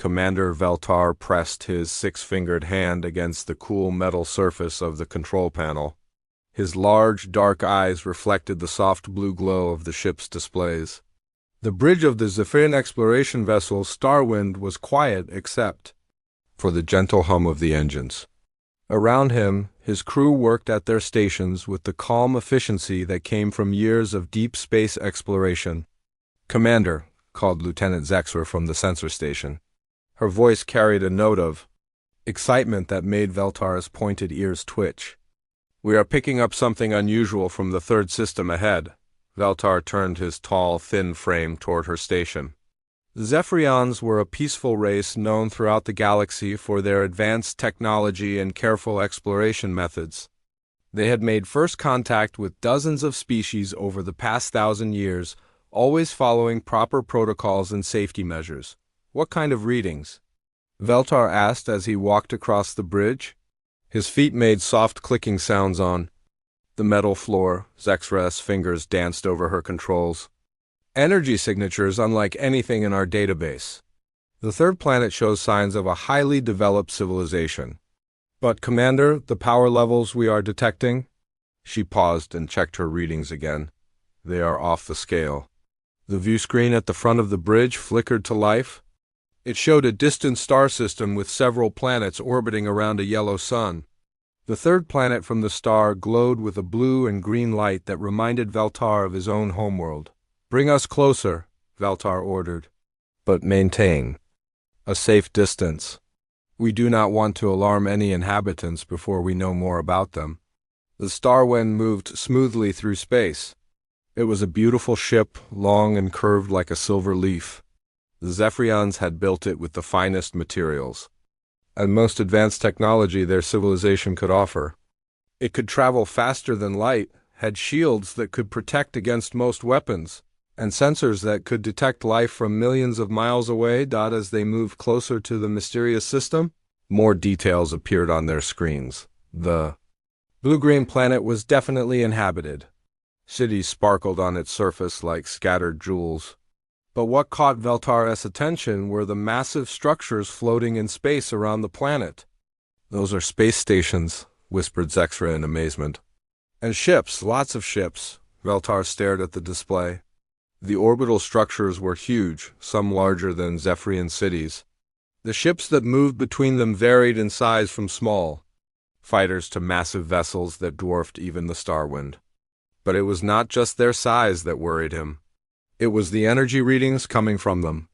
Commander Veltar pressed his six-fingered hand against the cool metal surface of the control panel. His large, dark eyes reflected the soft blue glow of the ship's displays. The bridge of the Zephyrian exploration vessel Starwind was quiet except for the gentle hum of the engines. Around him, his crew worked at their stations with the calm efficiency that came from years of deep space exploration. "Commander," called Lieutenant Zexra from the sensor station. Her voice carried a note of excitement that made Veltar's pointed ears twitch. "We are picking up something unusual from the third system ahead." Veltar turned his tall, thin frame toward her station. The Zephyrians were a peaceful race known throughout the galaxy for their advanced technology and careful exploration methods. They had made first contact with dozens of species over the past 1,000 years, always following proper protocols and safety measures. "What kind of readings?" Veltar asked as he walked across the bridge. His feet made soft clicking sounds on the metal floor. Zexra's fingers danced over her controls. "Energy signatures unlike anything in our database. The third planet shows signs of a highly developed civilization. But, Commander, the power levels we are detecting?" She paused and checked her readings again. "They are off the scale." The view screen at the front of the bridge flickered to life. It showed a distant star system with several planets orbiting around a yellow sun. The third planet from the star glowed with a blue and green light that reminded Veltar of his own homeworld. "Bring us closer," Veltar ordered. "But maintain a safe distance. We do not want to alarm any inhabitants before we know more about them." The Starwind moved smoothly through space. It was a beautiful ship, long and curved like a silver leaf. The Zephyrians had built it with the finest materials and most advanced technology their civilization could offer. It could travel faster than light, had shields that could protect against most weapons, and sensors that could detect life from millions of miles away. As they moved closer to the mysterious system, more details appeared on their screens. The blue-green planet was definitely inhabited. Cities sparkled on its surface like scattered jewels. But what caught Veltar's attention were the massive structures floating in space around the planet. "Those are space stations," whispered Zexra in amazement. "And ships, lots of ships." Veltar stared at the display. The orbital structures were huge, some larger than Zephyrian cities. The ships that moved between them varied in size from small fighters to massive vessels that dwarfed even the Starwind. But it was not just their size that worried him. It was the energy readings coming from them.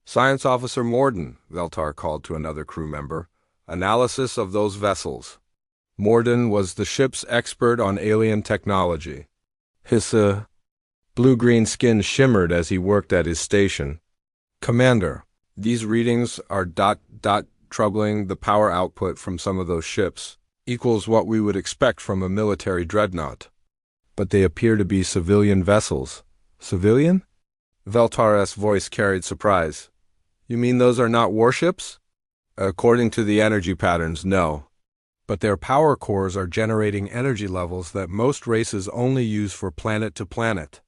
"Science Officer Morden," Veltar called to another crew member. "Analysis of those vessels." Morden was the ship's expert on alien technology. His blue-green skin shimmered as he worked at his station. "Commander, these readings are troubling. The power output from some of those ships equals what we would expect from a military dreadnought. But they appear to be civilian vessels." "Civilian?" Veltar's voice carried surprise. "You mean those are not warships?" "According to the energy patterns, no. But their power cores are generating energy levels that most races only use for planet-to-planet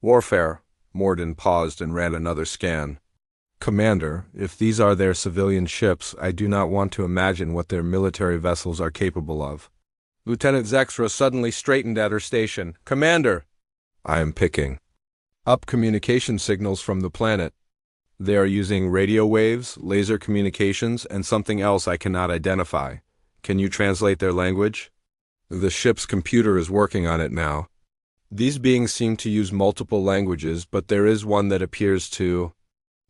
warfare." Morden paused and ran another scan. "Commander, if these are their civilian ships, I do not want to imagine what their military vessels are capable of." Lieutenant Zexra suddenly straightened at her station. "Commander!" "I am picking up communication signals from the planet. They are using radio waves, laser communications, and something else I cannot identify. Can you translate their language?" "The ship's computer is working on it now. These beings seem to use multiple languages, but there is one that appears to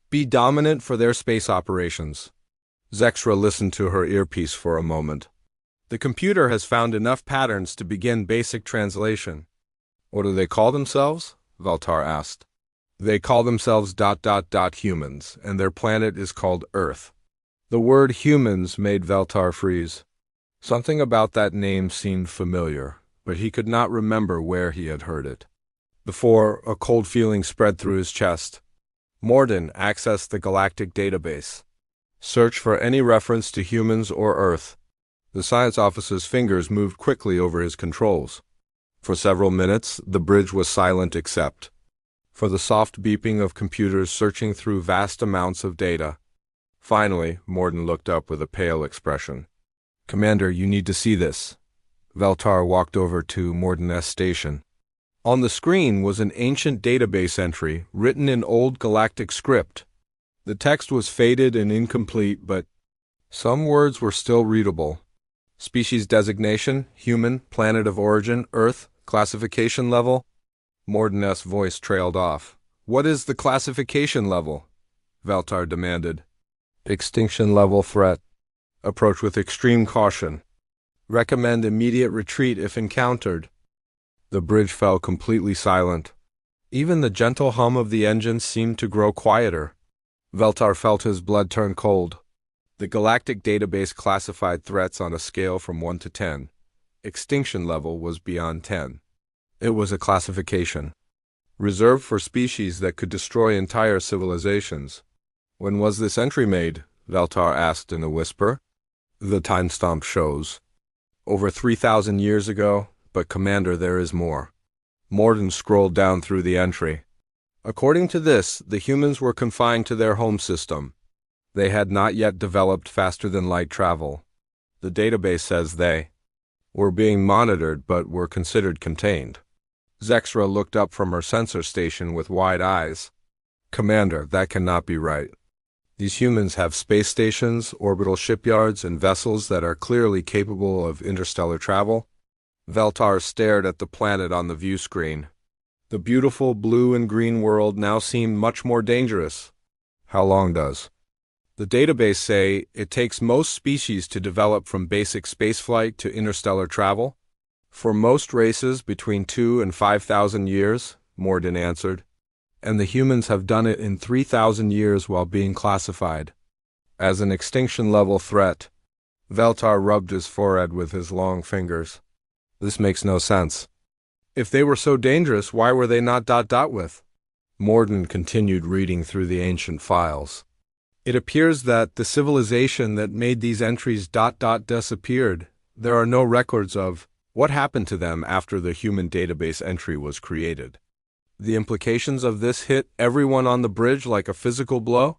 be dominant for their space operations." Zexra listened to her earpiece for a moment. "The computer has found enough patterns to begin basic translation." "What do they call themselves?" Veltar asked. "They call themselves ... humans, and their planet is called Earth." The word humans made Veltar freeze. Something about that name seemed familiar, but he could not remember where he had heard it before. A cold feeling spread through his chest. "Morden, access the galactic database. Search for any reference to humans or Earth." The science officer's fingers moved quickly over his controls. For several minutes, the bridge was silent except for the soft beeping of computers searching through vast amounts of data. Finally, Morden looked up with a pale expression. "Commander, you need to see this." Veltar walked over to Morden's station. On the screen was an ancient database entry written in old galactic script. The text was faded and incomplete, but some words were still readable. Species designation, human, planet of origin, Earth, classification level. Morden's voice trailed off. "What is the classification level?" Veltar demanded. "Extinction level threat. Approach with extreme caution. Recommend immediate retreat if encountered." The bridge fell completely silent. Even the gentle hum of the engine seemed to grow quieter. Veltar felt his blood turn cold. The galactic database classified threats on a scale from 1 to 10. Extinction level was beyond 10. It was a classification reserved for species that could destroy entire civilizations. "When was this entry made?" Veltar asked in a whisper. "The timestamp shows. Over 3,000 years ago, but Commander, there is more." Morden scrolled down through the entry. According to this, the humans were confined to their home system. They had not yet developed faster-than-light travel. The database says they were being monitored but were considered contained. Zexra looked up from her sensor station with wide eyes. "Commander, that cannot be right. These humans have space stations, orbital shipyards, and vessels that are clearly capable of interstellar travel." Veltar stared at the planet on the view screen. The beautiful blue and green world now seemed much more dangerous. "How long does the database say it takes most species to develop from basic spaceflight to interstellar travel?" "For most races, between 2,000 and 5,000 years," Morden answered. "And the humans have done it in 3,000 years while being classified as an extinction-level threat." Veltar rubbed his forehead with his long fingers. "This makes no sense. If they were so dangerous, why were they not ... with?" Morden continued reading through the ancient files. "It appears that the civilization that made these entries ... disappeared. There are no records of what happened to them after the human database entry was created. The implications of this hit everyone on the bridge like a physical blow.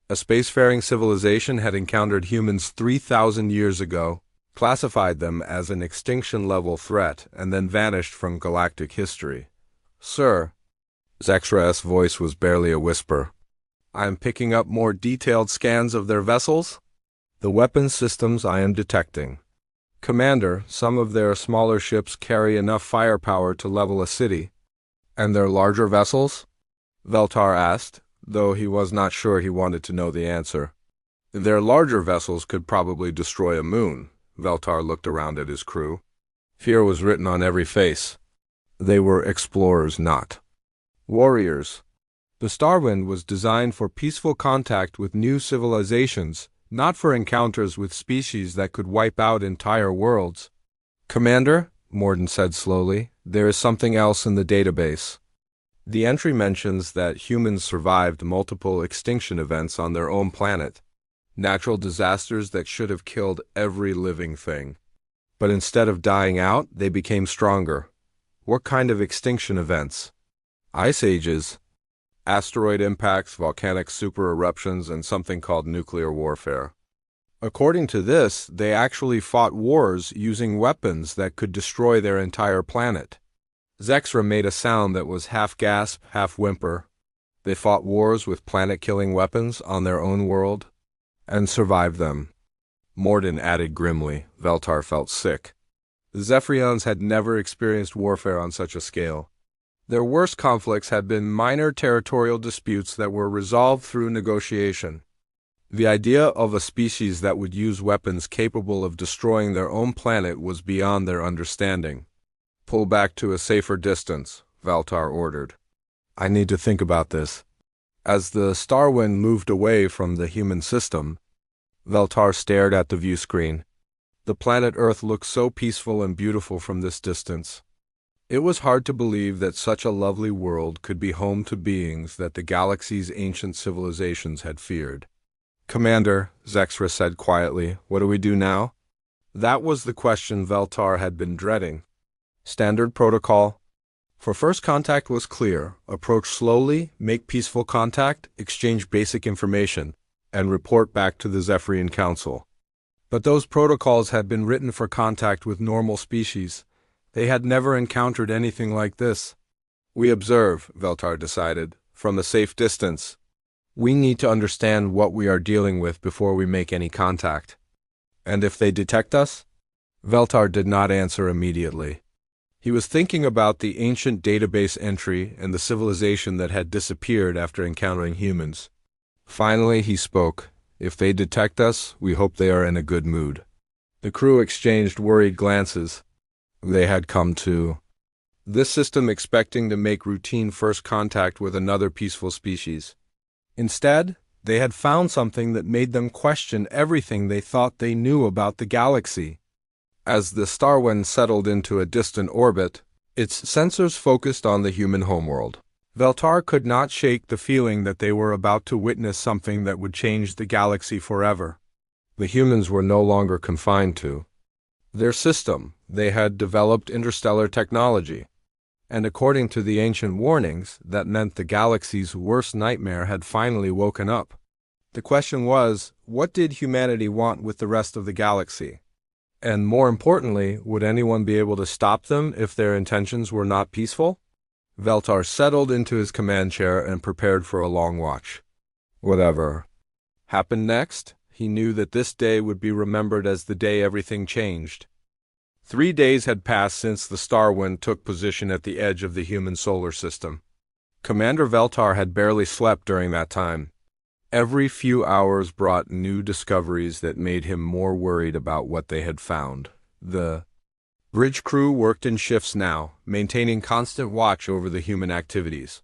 A spacefaring civilization had encountered humans 3,000 years ago, classified them as an extinction-level threat, and then vanished from galactic history." "Sir," Zexra's voice was barely a whisper, "I am picking up more detailed scans of their vessels. The weapons systems I am detecting. Commander, some of their smaller ships carry enough firepower to level a city." "And their larger vessels?" Veltar asked, though he was not sure he wanted to know the answer. "Their larger vessels could probably destroy a moon." Veltar looked around at his crew. Fear was written on every face. They were explorers, not warriors. The Starwind was designed for peaceful contact with new civilizations, not for encounters with species that could wipe out entire worlds. "Commander," Morden said slowly, "there is something else in the database. The entry mentions that humans survived multiple extinction events on their own planet. Natural disasters that should have killed every living thing. But instead of dying out, they became stronger. What kind of extinction events? Ice ages, asteroid impacts, volcanic supereruptions, and something called nuclear warfare. According to this, they actually fought wars using weapons that could destroy their entire planet." Zexra made a sound that was half gasp, half whimper. "They fought wars with planet-killing weapons on their own world and survived them." Morden added grimly. Veltar felt sick. The Zephyrians had never experienced warfare on such a scale. Their worst conflicts had been minor territorial disputes that were resolved through negotiation. The idea of a species that would use weapons capable of destroying their own planet was beyond their understanding. "Pull back to a safer distance," Veltar ordered. "I need to think about this." As the Starwind moved away from the human system, Veltar stared at the view screen. The planet Earth looked so peaceful and beautiful from this distance. It was hard to believe that such a lovely world could be home to beings that the galaxy's ancient civilizations had feared. "Commander," Zexra said quietly, "what do we do now?" That was the question Veltar had been dreading. Standard protocol for first contact was clear: approach slowly, make peaceful contact, exchange basic information. and report back to the Zephyrian Council. But those protocols had been written for contact with normal species. They had never encountered anything like this. We observe, Veltar decided, from a safe distance. We need to understand what we are dealing with before we make any contact. And if they detect us? Veltar did not answer immediately. He was thinking about the ancient database entry and the civilization that had disappeared after encountering humans. Finally, he spoke. If they detect us, we hope they are in a good mood. The crew exchanged worried glances. They had come to this system expecting to make routine first contact with another peaceful species. Instead, they had found something that made them question everything they thought they knew about the galaxy. As the Starwind settled into a distant orbit, its sensors focused on the human homeworld. Veltar could not shake the feeling that they were about to witness something that would change the galaxy forever. The humans were no longer confined to their system. They had developed interstellar technology. And according to the ancient warnings, that meant the galaxy's worst nightmare had finally woken up. The question was, what did humanity want with the rest of the galaxy? And more importantly, would anyone be able to stop them if their intentions were not peaceful? Veltar settled into his command chair and prepared for a long watch. Whatever happened next, he knew that this day would be remembered as the day everything changed. 3 days had passed since the Starwind took position at the edge of the human solar system. Commander Veltar had barely slept during that time. Every few hours brought new discoveries that made him more worried about what they had found. The bridge crew worked in shifts now, maintaining constant watch over the human activities.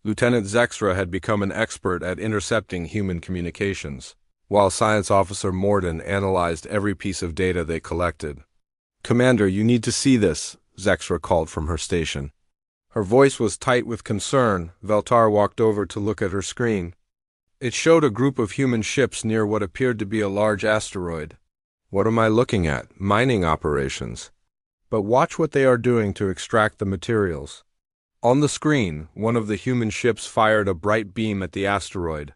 Lieutenant Zextra had become an expert at intercepting human communications, while Science Officer Morden analyzed every piece of data they collected. "Commander, you need to see this," Zextra called from her station. Her voice was tight with concern. Veltar walked over to look at her screen. It showed a group of human ships near what appeared to be a large asteroid. "What am I looking at? Mining operations. But watch what they are doing to extract the materials." On the screen, one of the human ships fired a bright beam at the asteroid.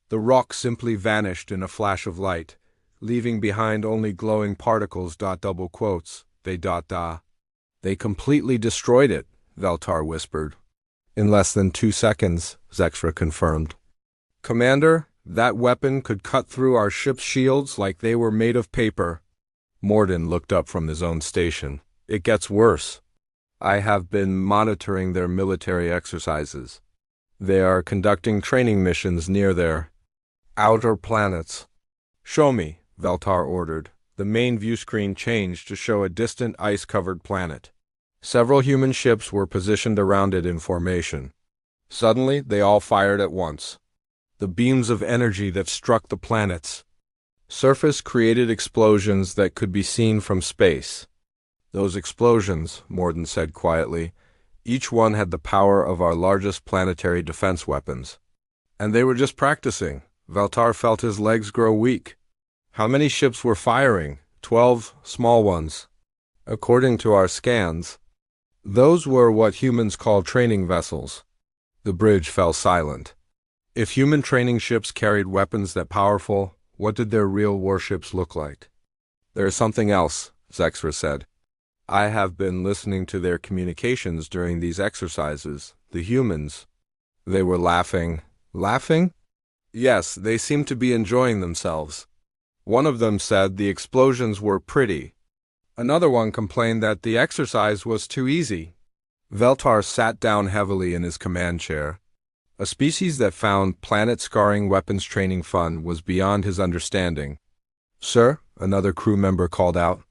The rock simply vanished in a flash of light, leaving behind only glowing particles. Double quotes. They completely destroyed it, Veltar whispered. "In less than 2 seconds, Zextra confirmed. "Commander, that weapon could cut through our ship's shields like they were made of paper." Morden looked up from his own station. "It gets worse. I have been monitoring their military exercises. They are conducting training missions near their outer planets." "Show me," Veltar ordered. The main view screen changed to show a distant ice-covered planet. Several human ships were positioned around it in formation. Suddenly, they all fired at once. The beams of energy that struck the planet's surface created explosions that could be seen from space. "Those explosions," Morden said quietly, "each one had the power of our largest planetary defense weapons." "And they were just practicing." Veltar felt his legs grow weak. "How many ships were firing?" 12 small ones. "According to our scans, those were what humans call training vessels." The bridge fell silent. If human training ships carried weapons that powerful, what did their real warships look like? "There is something else," Zextra said. "I have been listening to their communications during these exercises. The humans, they were laughing." "Laughing?" "Yes, they seemed to be enjoying themselves. One of them said the explosions were pretty. Another one complained that the exercise was too easy." Veltar sat down heavily in his command chair. A species that found planet-scarring weapons training fun was beyond his understanding. "Sir," another crew member called out.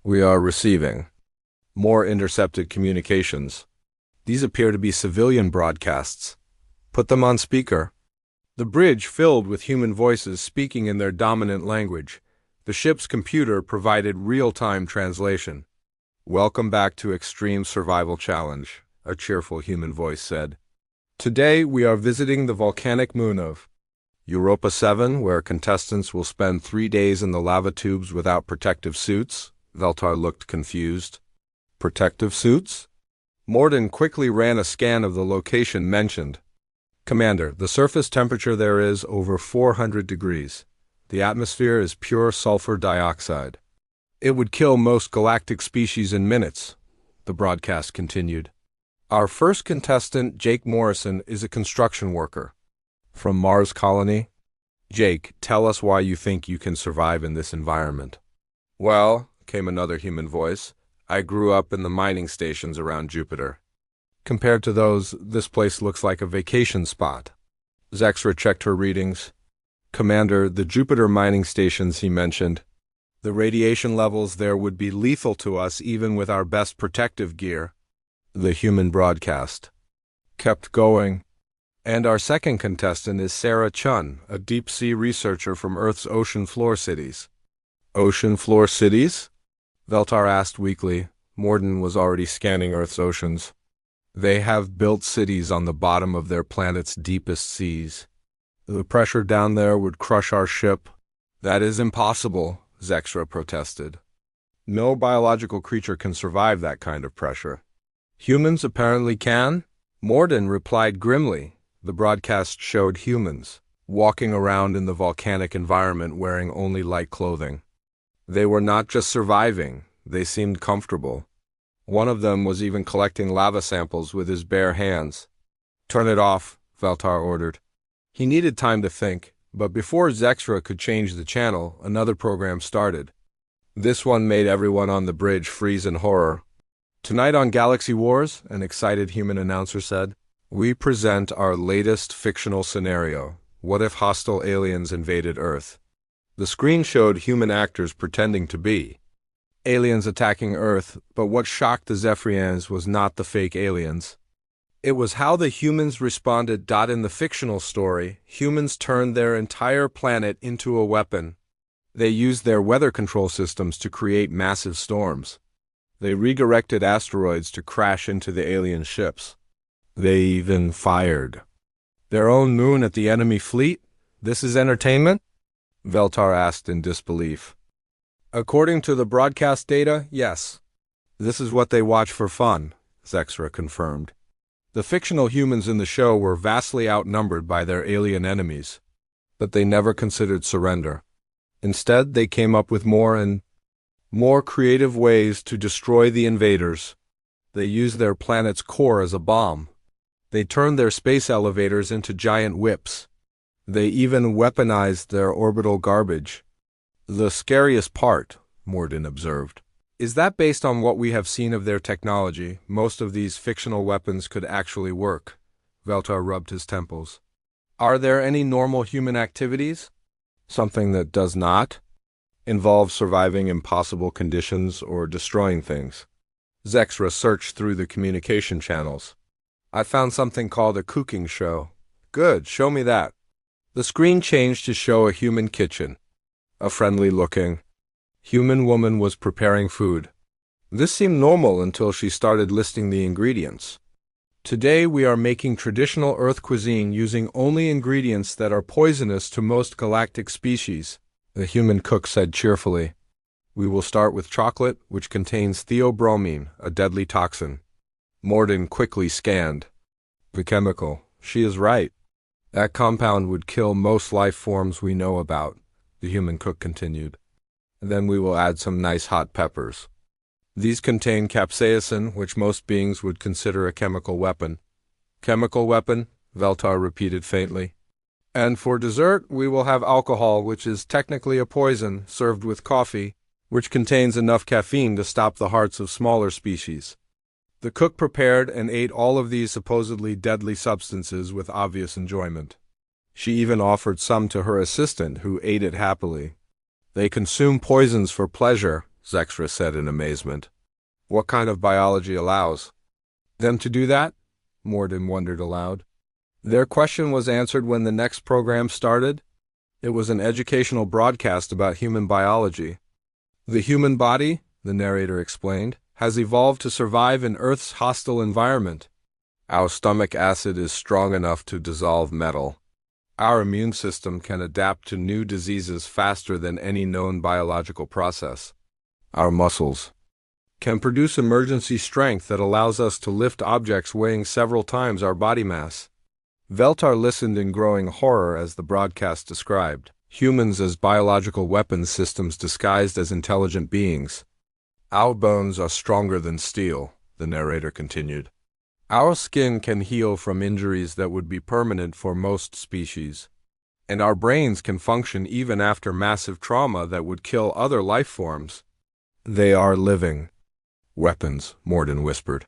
"We are receiving more intercepted communications. These appear to be civilian broadcasts. Put them on speaker." The bridge filled with human voices speaking in their dominant language. The ship's computer provided real-time translation. "Welcome back to Extreme Survival Challenge," a cheerful human voice said. "Today we are visiting the volcanic moon of Europa 7, where contestants will spend 3 days in the lava tubes without protective suits." Veltar looked confused. "Protective suits?" Morden quickly ran a scan of the location mentioned. Commander, the surface temperature there is over 400 degrees. The atmosphere is pure sulfur dioxide. It would kill most galactic species in minutes, the broadcast continued. Our first contestant, Jake Morrison, is a construction worker. From Mars Colony? Jake, tell us why you think you can survive in this environment. Well, came another human voice, I grew up in the mining stations around Jupiter. Compared to those, this place looks like a vacation spot. Zexra checked her readings. Commander, the Jupiter mining stations he mentioned. The radiation levels there would be lethal to us even with our best protective gear. The human broadcast kept going. And our second contestant is Sarah Chun, a deep-sea researcher from Earth's ocean floor cities. Ocean floor cities? Veltar asked weakly. Morden was already scanning Earth's oceans. They have built cities on the bottom of their planet's deepest seas. The pressure down there would crush our ship. That is impossible, Zexra protested. No biological creature can survive that kind of pressure. Humans apparently can? Morden replied grimly. The broadcast showed humans, walking around in the volcanic environment wearing only light clothing. They were not just surviving, they seemed comfortable. One of them was even collecting lava samples with his bare hands. Turn it off, Veltar ordered. He needed time to think, but before Zexra could change the channel, another program started. This one made everyone on the bridge freeze in horror. Tonight on Galaxy Wars, an excited human announcer said, we present our latest fictional scenario. What if hostile aliens invaded Earth? The screen showed human actors pretending to be aliens attacking Earth, but what shocked the Zephyrians was not the fake aliens. It was how the humans responded. In the fictional story, humans turned their entire planet into a weapon. They used their weather control systems to create massive storms. They redirected asteroids to crash into the alien ships. They even fired their own moon at the enemy fleet? This is entertainment? Veltar asked in disbelief. According to the broadcast data, yes. This is what they watch for fun, Zexra confirmed. The fictional humans in the show were vastly outnumbered by their alien enemies, but they never considered surrender. Instead, they came up with more and more creative ways to destroy the invaders. They used their planet's core as a bomb. They turned their space elevators into giant whips. They even weaponized their orbital garbage. The scariest part, Morden observed, is that based on what we have seen of their technology, most of these fictional weapons could actually work. Veltar rubbed his temples. Are there any normal human activities? Something that does not involve surviving impossible conditions or destroying things. Zexra searched through the communication channels. I found something called a cooking show. Good, show me that. The screen changed to show a human kitchen. A friendly-looking human woman was preparing food. This seemed normal until she started listing the ingredients. Today we are making traditional Earth cuisine using only ingredients that are poisonous to most galactic species, the human cook said cheerfully. We will start with chocolate, which contains theobromine, a deadly toxin. Morden quickly scanned the chemical. She is right. That compound would kill most life forms we know about, the human cook continued. Then we will add some nice hot peppers. These contain capsaicin, which most beings would consider a chemical weapon. Chemical weapon? Veltar repeated faintly. And for dessert, we will have alcohol, which is technically a poison, served with coffee, which contains enough caffeine to stop the hearts of smaller species. The cook prepared and ate all of these supposedly deadly substances with obvious enjoyment. She even offered some to her assistant, who ate it happily. They consume poisons for pleasure, Zexra said in amazement. What kind of biology allows them to do that? Morden wondered aloud. Their question was answered when the next program started. It was an educational broadcast about human biology. The human body, the narrator explained, has evolved to survive in Earth's hostile environment. Our stomach acid is strong enough to dissolve metal. Our immune system can adapt to new diseases faster than any known biological process. Our muscles can produce emergency strength that allows us to lift objects weighing several times our body mass. Veltar listened in growing horror as the broadcast described humans as biological weapons systems disguised as intelligent beings. Our bones are stronger than steel, the narrator continued. Our skin can heal from injuries that would be permanent for most species. And our brains can function even after massive trauma that would kill other life forms. They are living weapons, Morden whispered.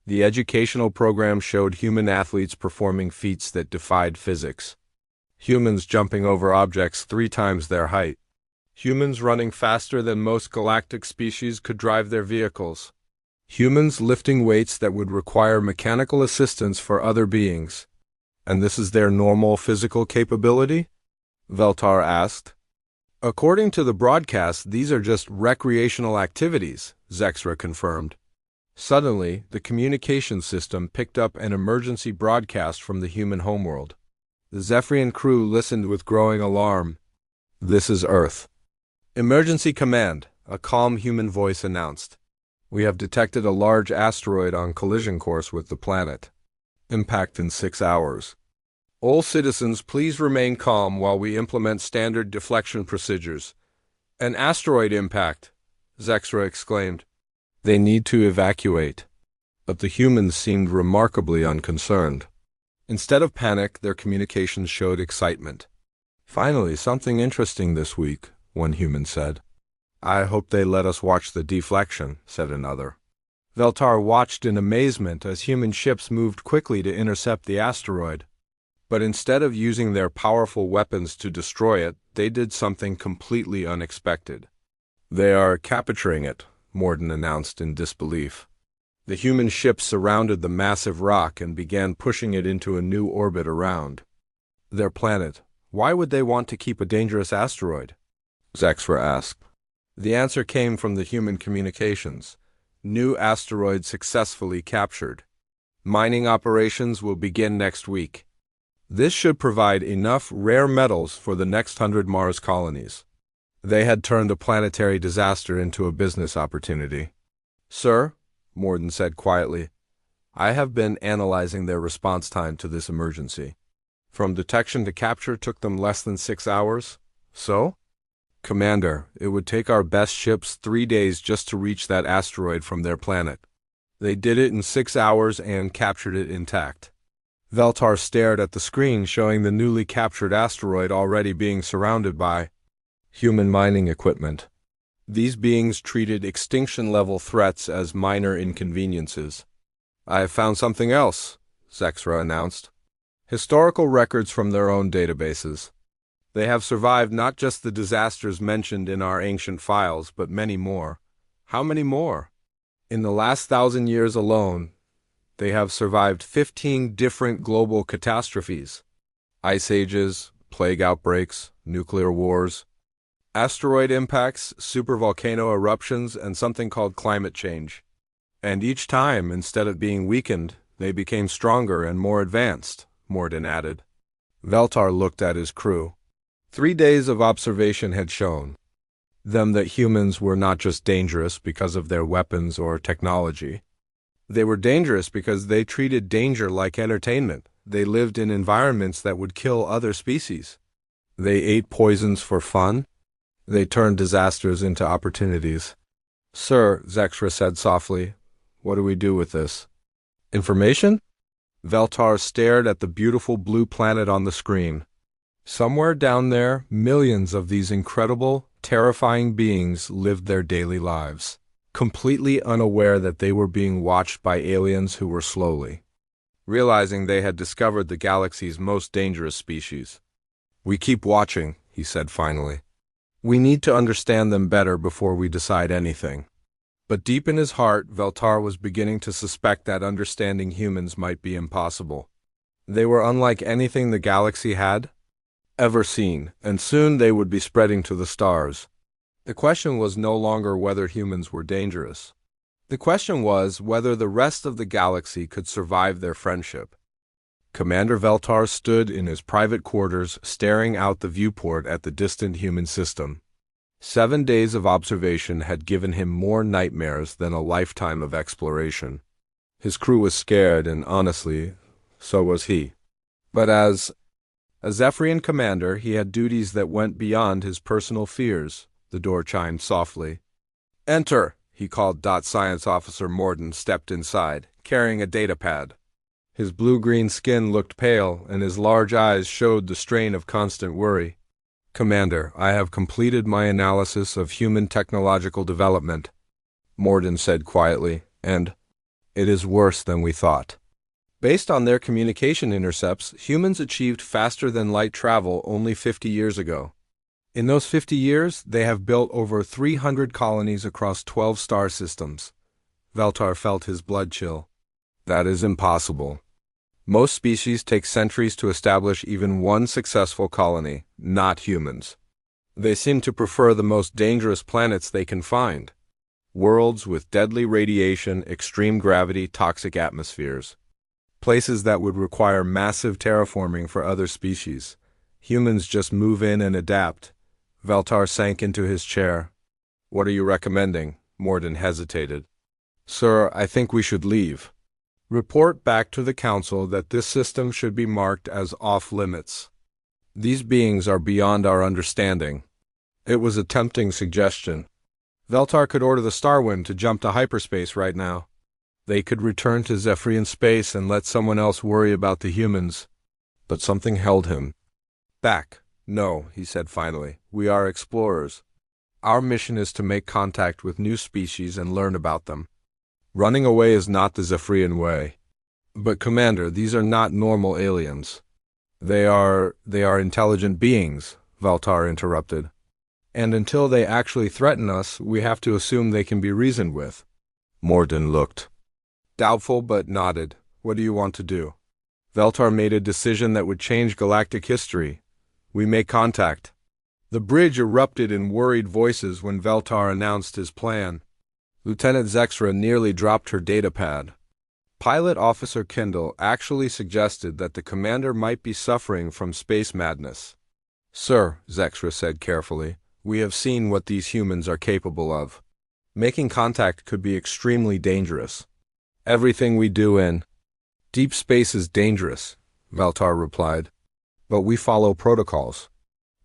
The educational program showed human athletes performing feats that defied physics. Humans jumping over objects 3 times their height. Humans running faster than most galactic species could drive their vehicles. Humans lifting weights that would require mechanical assistance for other beings. And this is their normal physical capability? Veltar asked. According to the broadcast, these are just recreational activities, Zexra confirmed. Suddenly, the communication system picked up an emergency broadcast from the human homeworld. The Zephyrian crew listened with growing alarm. This is Earth. Emergency command, a calm human voice announced. We have detected a large asteroid on collision course with the planet. Impact in 6 hours. All citizens, please remain calm while we implement standard deflection procedures. An asteroid impact, Zexra exclaimed. They need to evacuate. But the humans seemed remarkably unconcerned. Instead of panic, their communications showed excitement. Finally, something interesting this week, one human said. I hope they let us watch the deflection, said another. Veltar watched in amazement as human ships moved quickly to intercept the asteroid. But instead of using their powerful weapons to destroy it, they did something completely unexpected. They are capturing it, Morden announced in disbelief. The human ships surrounded the massive rock and began pushing it into a new orbit around their planet. Why would they want to keep a dangerous asteroid? Zexra asked. The answer came from the human communications. New asteroid successfully captured. Mining operations will begin next week. This should provide enough rare metals for the next 100 Mars colonies. They had turned a planetary disaster into a business opportunity. Sir, Morden said quietly, I have been analyzing their response time to this emergency. From detection to capture took them less than 6 hours. So? Commander, it would take our best ships 3 days just to reach that asteroid from their planet. They did it in 6 hours and captured it intact. Veltar stared at the screen showing the newly captured asteroid already being surrounded by human mining equipment. These beings treated extinction-level threats as minor inconveniences. I have found something else, Zexra announced. Historical records from their own databases. They have survived not just the disasters mentioned in our ancient files, but many more. How many more? In the last 1,000 years alone, they have survived 15 different global catastrophes. Ice ages, plague outbreaks, nuclear wars, asteroid impacts, supervolcano eruptions, and something called climate change. And each time, instead of being weakened, they became stronger and more advanced, Morden added. Veltar looked at his crew. 3 days of observation had shown them that humans were not just dangerous because of their weapons or technology. They were dangerous because they treated danger like entertainment. They lived in environments that would kill other species. They ate poisons for fun. They turned disasters into opportunities. Sir, Zexra said softly, what do we do with this? Information? Veltar stared at the beautiful blue planet on the screen. Somewhere down there, millions of these incredible, terrifying beings lived their daily lives, completely unaware that they were being watched by aliens who were slowly realizing they had discovered the galaxy's most dangerous species. We keep watching, he said finally. We need to understand them better before we decide anything. But deep in his heart, Veltar was beginning to suspect that understanding humans might be impossible. They were unlike anything the galaxy had ever seen, and soon they would be spreading to the stars. The question was no longer whether humans were dangerous. The question was whether the rest of the galaxy could survive their friendship. Commander Veltar stood in his private quarters, staring out the viewport at the distant human system. 7 days of observation had given him more nightmares than a lifetime of exploration. His crew was scared, and honestly, so was he. But as a Zephyrian commander, he had duties that went beyond his personal fears. The door chimed softly. "Enter," he called. Science Officer Morden stepped inside, carrying a datapad. His blue-green skin looked pale, and his large eyes showed the strain of constant worry. "Commander, I have completed my analysis of human technological development," Morden said quietly, "and it is worse than we thought. Based on their communication intercepts, humans achieved faster-than-light travel only 50 years ago. In those 50 years, they have built over 300 colonies across 12 star systems." Veltar felt his blood chill. "That is impossible. Most species take centuries to establish even one successful colony, not humans. They seem to prefer the most dangerous planets they can find. Worlds with deadly radiation, extreme gravity, toxic atmospheres. Places that would require massive terraforming for other species. Humans just move in and adapt." Veltar sank into his chair. "What are you recommending?" Morden hesitated. "Sir, I think we should leave. Report back to the Council that this system should be marked as off-limits. These beings are beyond our understanding." It was a tempting suggestion. Veltar could order the Starwind to jump to hyperspace right now. They could return to Zephyrian space and let someone else worry about the humans. But something held him back. "No," he said finally. "We are explorers. Our mission is to make contact with new species and learn about them. Running away is not the Zephyrian way." "But Commander, these are not normal aliens." They are intelligent beings," Veltar interrupted. "And until they actually threaten us, we have to assume they can be reasoned with." Morden looked doubtful but nodded. "What do you want to do?" Veltar made a decision that would change galactic history. "We make contact." The bridge erupted in worried voices when Veltar announced his plan. Lieutenant Zexra nearly dropped her datapad. Pilot Officer Kindle actually suggested that the commander might be suffering from space madness. "Sir," Zexra said carefully, "we have seen what these humans are capable of. Making contact could be extremely dangerous. Everything we do in deep space is dangerous," Veltar replied. "But we follow protocols.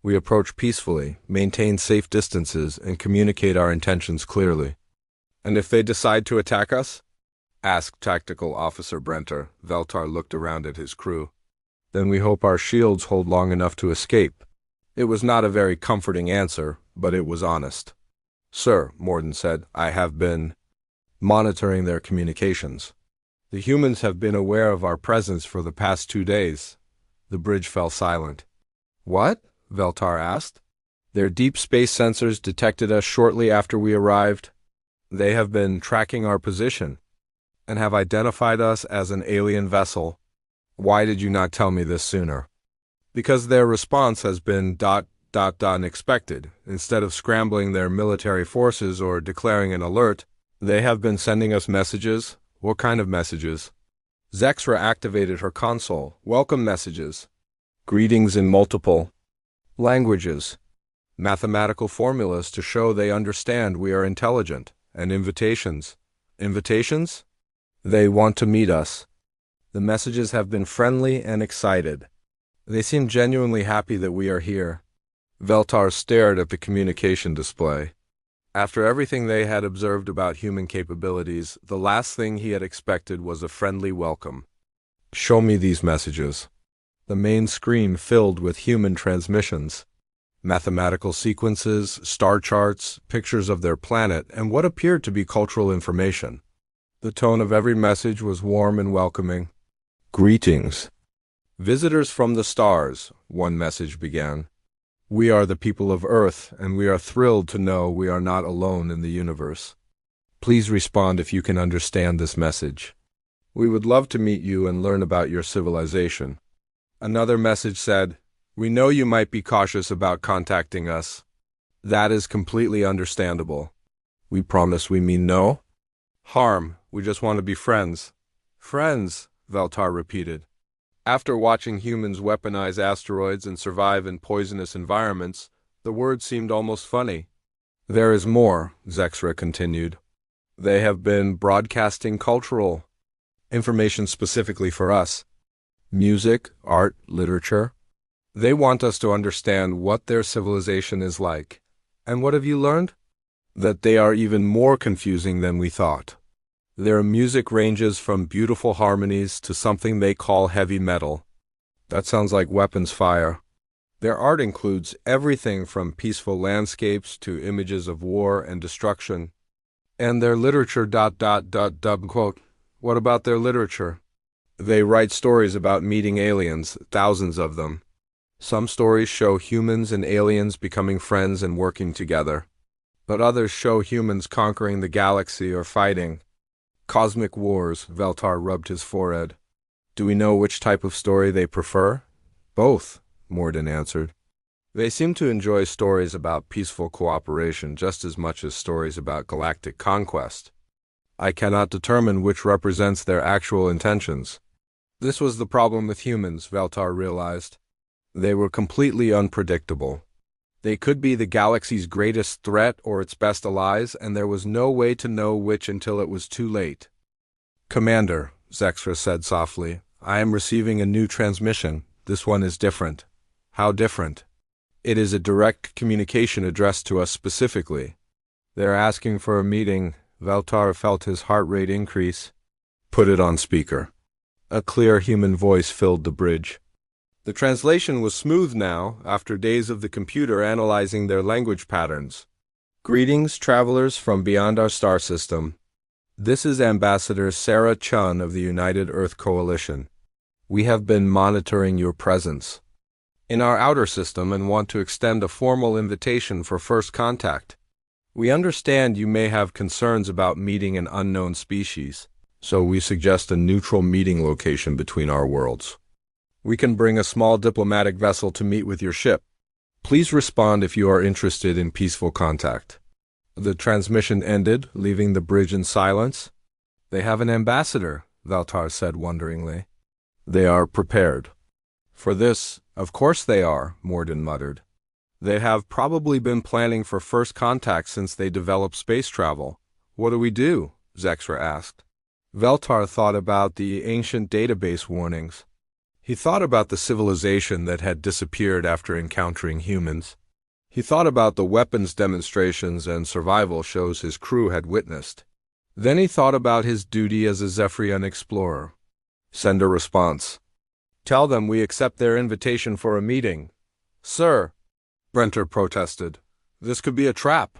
We approach peacefully, maintain safe distances, and communicate our intentions clearly." "And if they decide to attack us?" asked Tactical Officer Brenter. Veltar looked around at his crew. "Then we hope our shields hold long enough to escape." It was not a very comforting answer, but it was honest. "Sir," Morden said, "I have been monitoring their communications. The humans have been aware of our presence for the past 2 days." The bridge fell silent. "What?" Veltar asked. "Their deep space sensors detected us shortly after we arrived. They have been tracking our position and have identified us as an alien vessel. Why did you not tell me this sooner?" "Because their response has been unexpected. Instead of scrambling their military forces or declaring an alert, they have been sending us messages." "What kind of messages?" Zexra activated her console. "Welcome messages. Greetings in multiple languages. Mathematical formulas to show they understand we are intelligent. And invitations." "Invitations?" "They want to meet us." The messages have been friendly and excited. They seem genuinely happy that we are here. Veltar stared at the communication display. After everything they had observed about human capabilities, the last thing he had expected was a friendly welcome. "Show me these messages." The main screen filled with human transmissions. Mathematical sequences, star charts, pictures of their planet, and what appeared to be cultural information. The tone of every message was warm and welcoming. "Greetings. Visitors from the stars," one message began. "We are the people of Earth, and we are thrilled to know we are not alone in the universe. Please respond if you can understand this message. We would love to meet you and learn about your civilization." Another message said, "We know you might be cautious about contacting us. That is completely understandable. We promise we mean no harm. We just want to be friends." "Friends," Veltar repeated. After watching humans weaponize asteroids and survive in poisonous environments, the word seemed almost funny. "There is more," Zexra continued. "They have been broadcasting cultural information specifically for us. Music, art, literature. They want us to understand what their civilization is like. And what have you learned? That they are even more confusing than we thought. Their music ranges from beautiful harmonies to something they call heavy metal. That sounds like weapons fire. Their art includes everything from peaceful landscapes to images of war and destruction. And their literature ... Quote. What about their literature? They write stories about meeting aliens, thousands of them. Some stories show humans and aliens becoming friends and working together. But others show humans conquering the galaxy or fighting. Cosmic wars, Veltar rubbed his forehead. Do we know which type of story they prefer? Both, Morden answered. They seem to enjoy stories about peaceful cooperation just as much as stories about galactic conquest. I cannot determine which represents their actual intentions. This was the problem with humans, Veltar realized. They were completely unpredictable. They could be the galaxy's greatest threat or its best allies, and there was no way to know which until it was too late. Commander, Zexra said softly, I am receiving a new transmission. This one is different. How different? It is a direct communication addressed to us specifically. They're asking for a meeting. Veltar felt his heart rate increase. Put it on speaker. A clear human voice filled the bridge. The translation was smooth now, after days of the computer analyzing their language patterns. Greetings, travelers from beyond our star system. This is Ambassador Sarah Chun of the United Earth Coalition. We have been monitoring your presence in our outer system and want to extend a formal invitation for first contact. We understand you may have concerns about meeting an unknown species, so we suggest a neutral meeting location between our worlds. We can bring a small diplomatic vessel to meet with your ship. Please respond if you are interested in peaceful contact. The transmission ended, leaving the bridge in silence. They have an ambassador, Veltar said wonderingly. They are prepared. For this, of course they are, Morden muttered. They have probably been planning for first contact since they developed space travel. What do we do? Zexra asked. Veltar thought about the ancient database warnings. He thought about the civilization that had disappeared after encountering humans. He thought about the weapons demonstrations and survival shows his crew had witnessed. Then he thought about his duty as a Zephyrian explorer. Send a response. Tell them we accept their invitation for a meeting. Sir, Brenter protested. This could be a trap.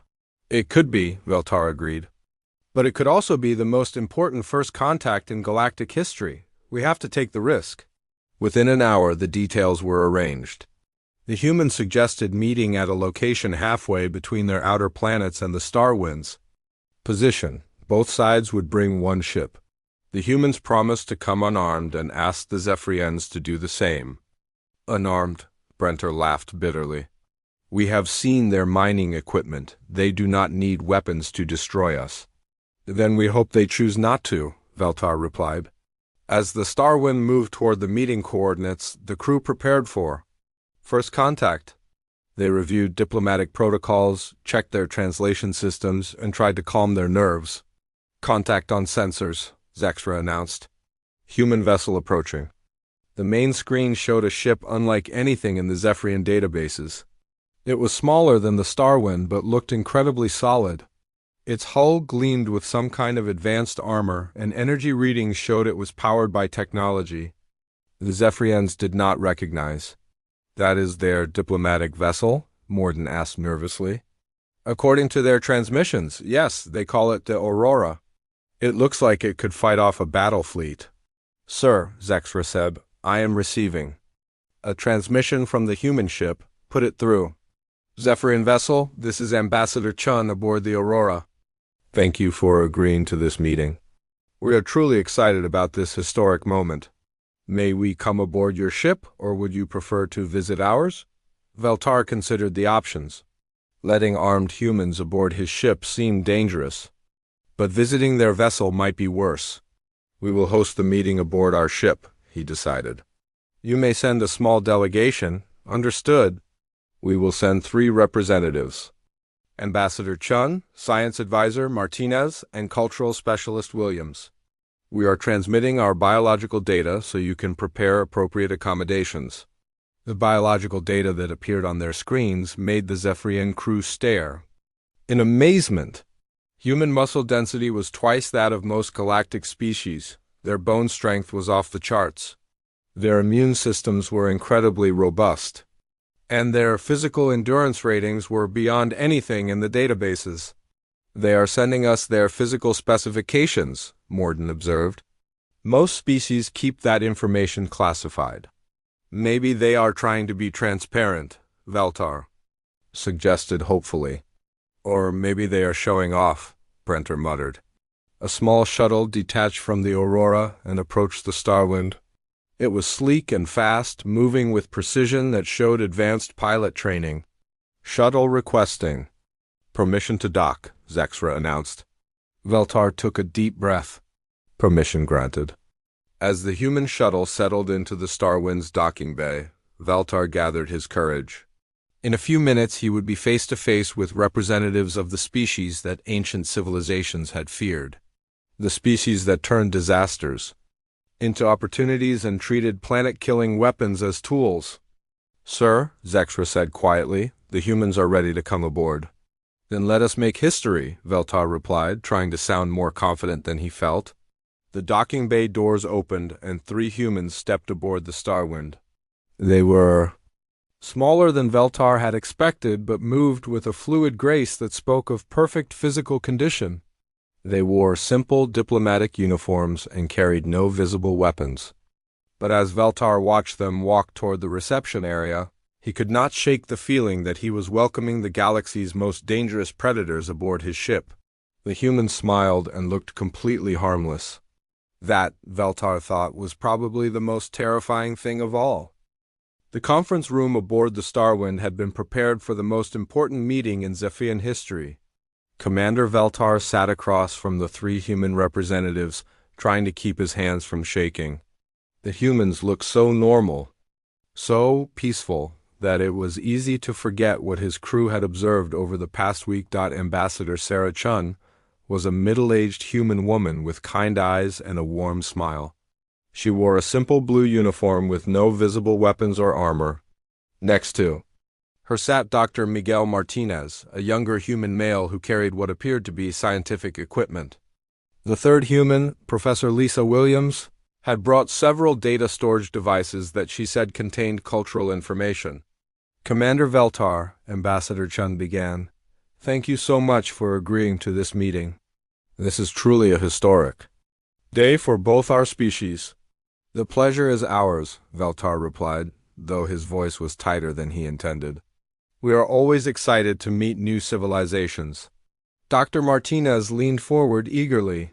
It could be, Veltar agreed. But it could also be the most important first contact in galactic history. We have to take the risk. Within an hour, the details were arranged. The humans suggested meeting at a location halfway between their outer planets and the star winds. Position. Both sides would bring one ship. The humans promised to come unarmed and asked the Zephyrians to do the same. Unarmed, Brenter laughed bitterly. We have seen their mining equipment. They do not need weapons to destroy us. Then we hope they choose not to, Veltar replied. As the Starwind moved toward the meeting coordinates, the crew prepared for first contact. They reviewed diplomatic protocols, checked their translation systems, and tried to calm their nerves. Contact on sensors, Zexra announced. Human vessel approaching. The main screen showed a ship unlike anything in the Zephyrian databases. It was smaller than the Starwind but looked incredibly solid. Its hull gleamed with some kind of advanced armor, and energy readings showed it was powered by technology the Zephyrians did not recognize. That is their diplomatic vessel? Morden asked nervously. According to their transmissions, yes, they call it the Aurora. It looks like it could fight off a battle fleet. Sir, Zexra said, I am receiving. A transmission from the human ship. Put it through. Zephyrian vessel, this is Ambassador Chun aboard the Aurora. Thank you for agreeing to this meeting. We are truly excited about this historic moment. May we come aboard your ship, or would you prefer to visit ours? Veltar considered the options. Letting armed humans aboard his ship seemed dangerous, but visiting their vessel might be worse. We will host the meeting aboard our ship, he decided. You may send a small delegation. Understood. We will send 3 representatives. Ambassador Chun, Science Advisor Martinez, and Cultural Specialist Williams. We are transmitting our biological data so you can prepare appropriate accommodations. The biological data that appeared on their screens made the Zephyrian crew stare in amazement. Human muscle density was twice that of most galactic species. Their bone strength was off the charts. Their immune systems were incredibly robust. And their physical endurance ratings were beyond anything in the databases. They are sending us their physical specifications, Morden observed. Most species keep that information classified. Maybe they are trying to be transparent, Veltar suggested hopefully. Or maybe they are showing off, Brenter muttered. A small shuttle detached from the Aurora and approached the Starwind. It was sleek and fast, moving with precision that showed advanced pilot training. Shuttle requesting. Permission to dock, Zexra announced. Veltar took a deep breath. Permission granted. As the human shuttle settled into the Starwind's docking bay, Veltar gathered his courage. In a few minutes he would be face to face with representatives of the species that ancient civilizations had feared. The species that turned disasters into opportunities and treated planet-killing weapons as tools. Sir, Zexra said quietly, the humans are ready to come aboard. Then let us make history, Veltar replied, trying to sound more confident than he felt. The docking bay doors opened and 3 humans stepped aboard the Starwind. They were smaller than Veltar had expected, but moved with a fluid grace that spoke of perfect physical condition. They wore simple diplomatic uniforms and carried no visible weapons. But as Veltar watched them walk toward the reception area, he could not shake the feeling that he was welcoming the galaxy's most dangerous predators aboard his ship. The humans smiled and looked completely harmless. That, Veltar thought, was probably the most terrifying thing of all. The conference room aboard the Starwind had been prepared for the most important meeting in Zephyrian history. Commander Veltar sat across from the 3 human representatives, trying to keep his hands from shaking. The humans looked so normal, so peaceful, that it was easy to forget what his crew had observed over the past week. Ambassador Sarah Chun was a middle-aged human woman with kind eyes and a warm smile. She wore a simple blue uniform with no visible weapons or armor. Next to her sat Dr. Miguel Martinez, a younger human male who carried what appeared to be scientific equipment. The 3rd human, Professor Lisa Williams, had brought several data storage devices that she said contained cultural information. Commander Veltar, Ambassador Chun began, thank you so much for agreeing to this meeting. This is truly a historic day for both our species. The pleasure is ours, Veltar replied, though his voice was tighter than he intended. We are always excited to meet new civilizations. Dr. Martinez leaned forward eagerly.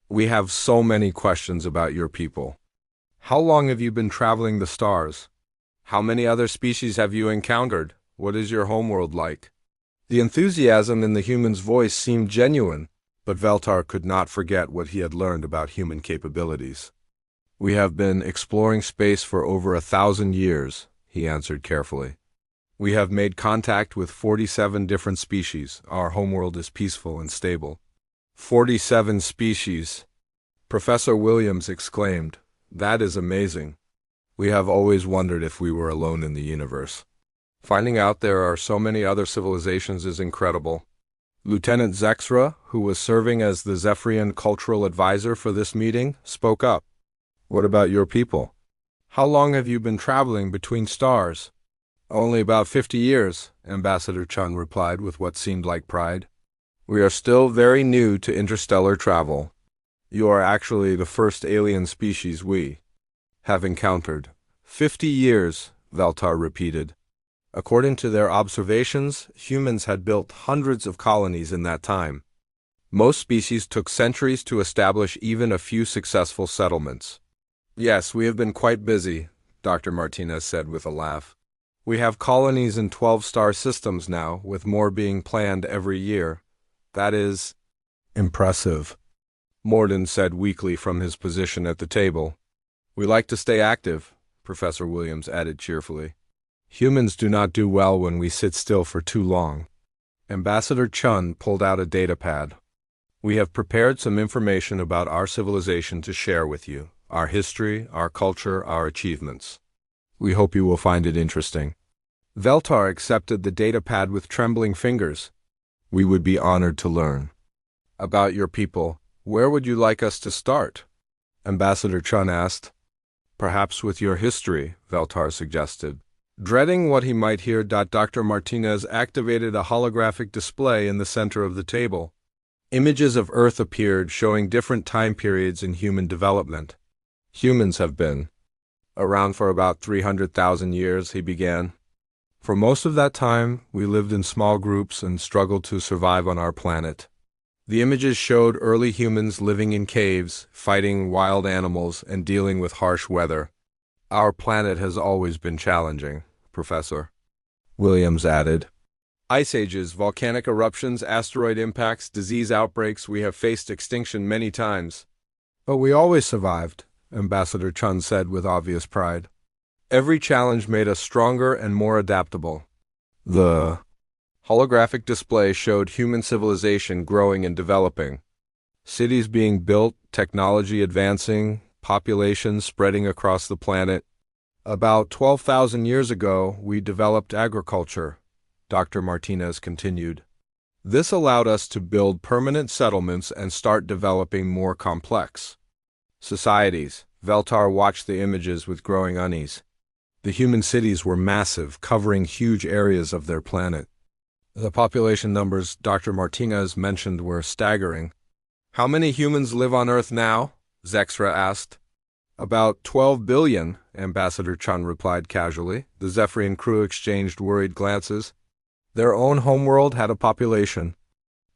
We have so many questions about your people. How long have you been traveling the stars? How many other species have you encountered? What is your homeworld like? The enthusiasm in the human's voice seemed genuine, but Veltar could not forget what he had learned about human capabilities. We have been exploring space for over 1,000 years, he answered carefully. We have made contact with 47 different species. Our homeworld is peaceful and stable. 47 species, Professor Williams exclaimed. That is amazing. We have always wondered if we were alone in the universe. Finding out there are so many other civilizations is incredible. Lieutenant Zexra, who was serving as the Zephyrian cultural advisor for this meeting, spoke up. What about your people? How long have you been traveling between stars? Only about 50 years, Ambassador Chun replied with what seemed like pride. We are still very new to interstellar travel. You are actually the first alien species we have encountered. 50 years, Veltar repeated. According to their observations, humans had built hundreds of colonies in that time. Most species took centuries to establish even a few successful settlements. Yes, we have been quite busy, Dr. Martinez said with a laugh. We have colonies in 12-star systems now, with more being planned every year. That is impressive, Morden said weakly from his position at the table. We like to stay active, Professor Williams added cheerfully. Humans do not do well when we sit still for too long. Ambassador Chun pulled out a datapad. We have prepared some information about our civilization to share with you, our history, our culture, our achievements. We hope you will find it interesting. Veltar accepted the datapad with trembling fingers. We would be honored to learn. About your people, where would you like us to start? Ambassador Chun asked. Perhaps with your history, Veltar suggested. Dreading what he might hear, Dr. Martinez activated a holographic display in the center of the table. Images of Earth appeared showing different time periods in human development. Humans have been around for about 300,000 years, he began. For most of that time, we lived in small groups and struggled to survive on our planet. The images showed early humans living in caves, fighting wild animals, and dealing with harsh weather. Our planet has always been challenging, Professor Williams added. Ice ages, volcanic eruptions, asteroid impacts, disease outbreaks, we have faced extinction many times. But we always survived, Ambassador Chun said with obvious pride. Every challenge made us stronger and more adaptable. The holographic display showed human civilization growing and developing. Cities being built, technology advancing, population spreading across the planet. About 12,000 years ago, we developed agriculture, Dr. Martinez continued. This allowed us to build permanent settlements and start developing more complex societies. Veltar watched the images with growing unease. The human cities were massive, covering huge areas of their planet. The population numbers Dr. Martinez mentioned were staggering. How many humans live on Earth now? Zexra asked. About 12 billion, Ambassador Chun replied casually. The Zephyrian crew exchanged worried glances. Their own homeworld had a population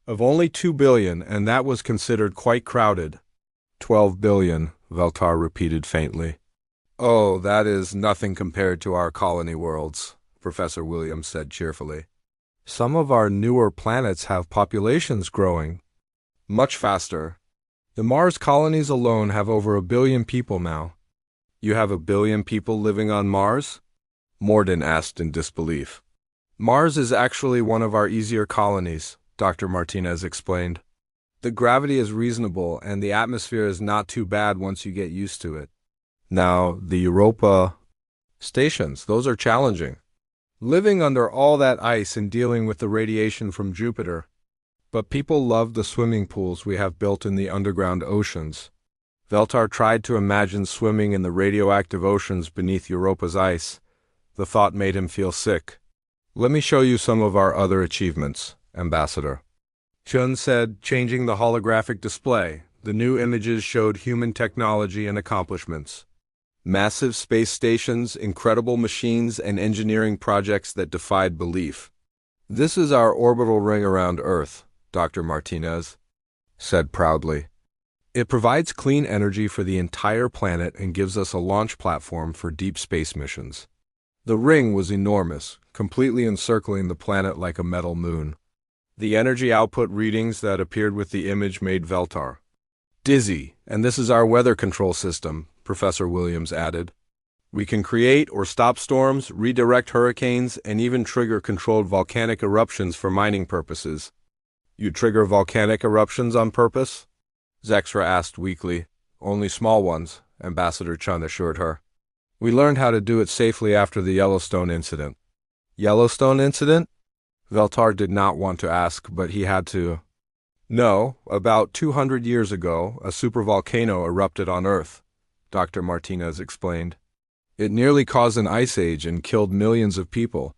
of only 2 billion, and that was considered quite crowded. 12 billion, Veltar repeated faintly. Oh, that is nothing compared to our colony worlds, Professor Williams said cheerfully. Some of our newer planets have populations growing much faster. The Mars colonies alone have over 1 billion people now. You have 1 billion people living on Mars? Morden asked in disbelief. Mars is actually one of our easier colonies, Dr. Martinez explained. The gravity is reasonable and the atmosphere is not too bad once you get used to it. Now, the Europa stations, those are challenging. Living under all that ice and dealing with the radiation from Jupiter. But people love the swimming pools we have built in the underground oceans. Veltar tried to imagine swimming in the radioactive oceans beneath Europa's ice. The thought made him feel sick. Let me show you some of our other achievements, Ambassador Chun said, changing the holographic display. The new images showed human technology and accomplishments. Massive space stations, incredible machines, and engineering projects that defied belief. This is our orbital ring around Earth, Dr. Martinez said proudly. It provides clean energy for the entire planet and gives us a launch platform for deep space missions. The ring was enormous, completely encircling the planet like a metal moon. The energy output readings that appeared with the image made Veltar dizzy, and this is our weather control system, Professor Williams added. We can create or stop storms, redirect hurricanes, and even trigger controlled volcanic eruptions for mining purposes. You trigger volcanic eruptions on purpose? Zexra asked weakly. Only small ones, Ambassador Chun assured her. We learned how to do it safely after the Yellowstone incident. Yellowstone incident? Veltar did not want to ask, but he had to. No, about 200 years ago, a supervolcano erupted on Earth, Dr. Martinez explained. It nearly caused an ice age and killed millions of people.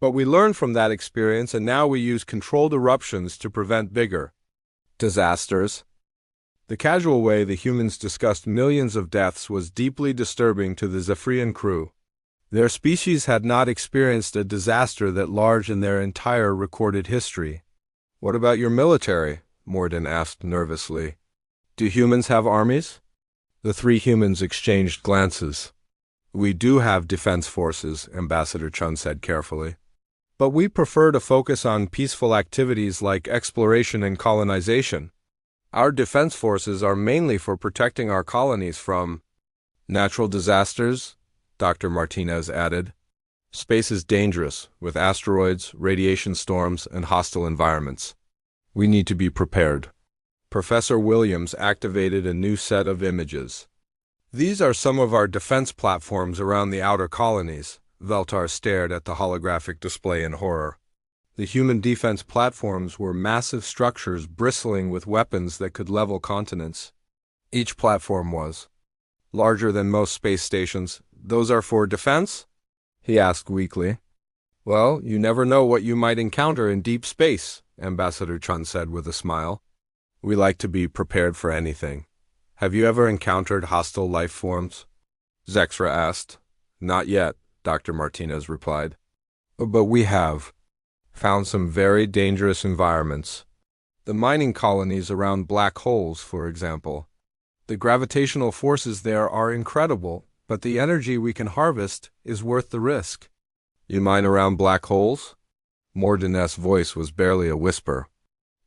But we learned from that experience, and now we use controlled eruptions to prevent bigger disasters. The casual way the humans discussed millions of deaths was deeply disturbing to the Zephyrian crew. Their species had not experienced a disaster that large in their entire recorded history. What about your military? Morden asked nervously. Do humans have armies? The three humans exchanged glances. We do have defense forces, Ambassador Chun said carefully. But we prefer to focus on peaceful activities like exploration and colonization. Our defense forces are mainly for protecting our colonies from natural disasters, Dr. Martinez added. Space is dangerous, with asteroids, radiation storms, and hostile environments. We need to be prepared. Professor Williams activated a new set of images. These are some of our defense platforms around the outer colonies. Veltar stared at the holographic display in horror. The human defense platforms were massive structures bristling with weapons that could level continents. Each platform was larger than most space stations. Those are for defense? He asked weakly. Well, you never know what you might encounter in deep space, Ambassador Chun said with a smile. We like to be prepared for anything. Have you ever encountered hostile life forms? Zexra asked. Not yet, Dr. Martinez replied. But we have found some very dangerous environments. The mining colonies around black holes, for example. The gravitational forces there are incredible, but the energy we can harvest is worth the risk. You mine around black holes? Mordeneth's voice was barely a whisper.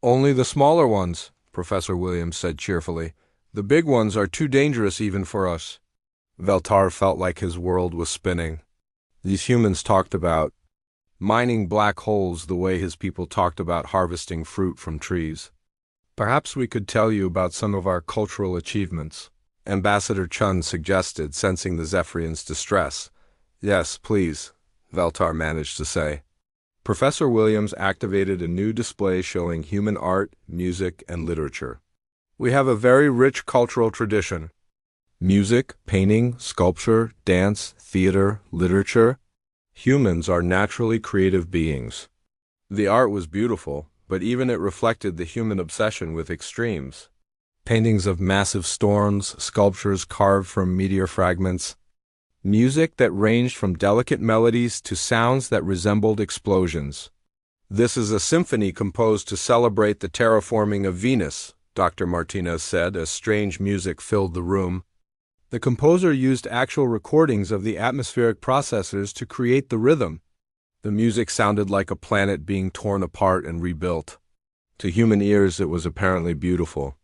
Only the smaller ones, Professor Williams said cheerfully. The big ones are too dangerous even for us. Veltar felt like his world was spinning. These humans talked about mining black holes the way his people talked about harvesting fruit from trees. Perhaps we could tell you about some of our cultural achievements, Ambassador Chun suggested, sensing the Zephyrians' distress. Yes, please, Veltar managed to say. Professor Williams activated a new display showing human art, music, and literature. We have a very rich cultural tradition. Music, painting, sculpture, dance, theater, literature. Humans are naturally creative beings. The art was beautiful, but even it reflected the human obsession with extremes. Paintings of massive storms, sculptures carved from meteor fragments. Music that ranged from delicate melodies to sounds that resembled explosions. This is a symphony composed to celebrate the terraforming of Venus, Dr. Martinez said as strange music filled the room. The composer used actual recordings of the atmospheric processes to create the rhythm. The music sounded like a planet being torn apart and rebuilt. To human ears it was apparently beautiful.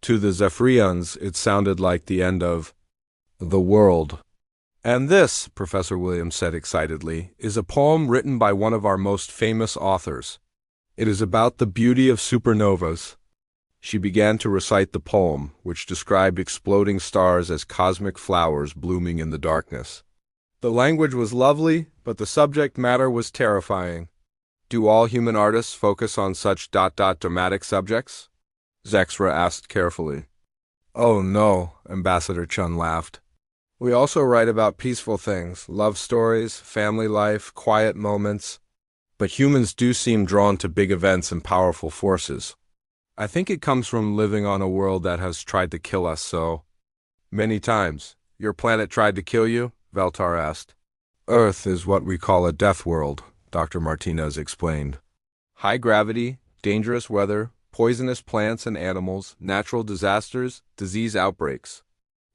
To the Zephyrians it sounded like the end of the world. And this, Professor Williams said excitedly, is a poem written by one of our most famous authors. It is about the beauty of supernovas. She began to recite the poem, which described exploding stars as cosmic flowers blooming in the darkness. The language was lovely, but the subject matter was terrifying. Do all human artists focus on such dramatic subjects? Zexra asked carefully. Oh no, Ambassador Chun laughed. We also write about peaceful things, love stories, family life, quiet moments. But humans do seem drawn to big events and powerful forces. I think it comes from living on a world that has tried to kill us so many times. Your planet tried to kill you? Veltar asked. Earth is what we call a death world, Dr. Martinez explained. High gravity, dangerous weather, poisonous plants and animals, natural disasters, disease outbreaks.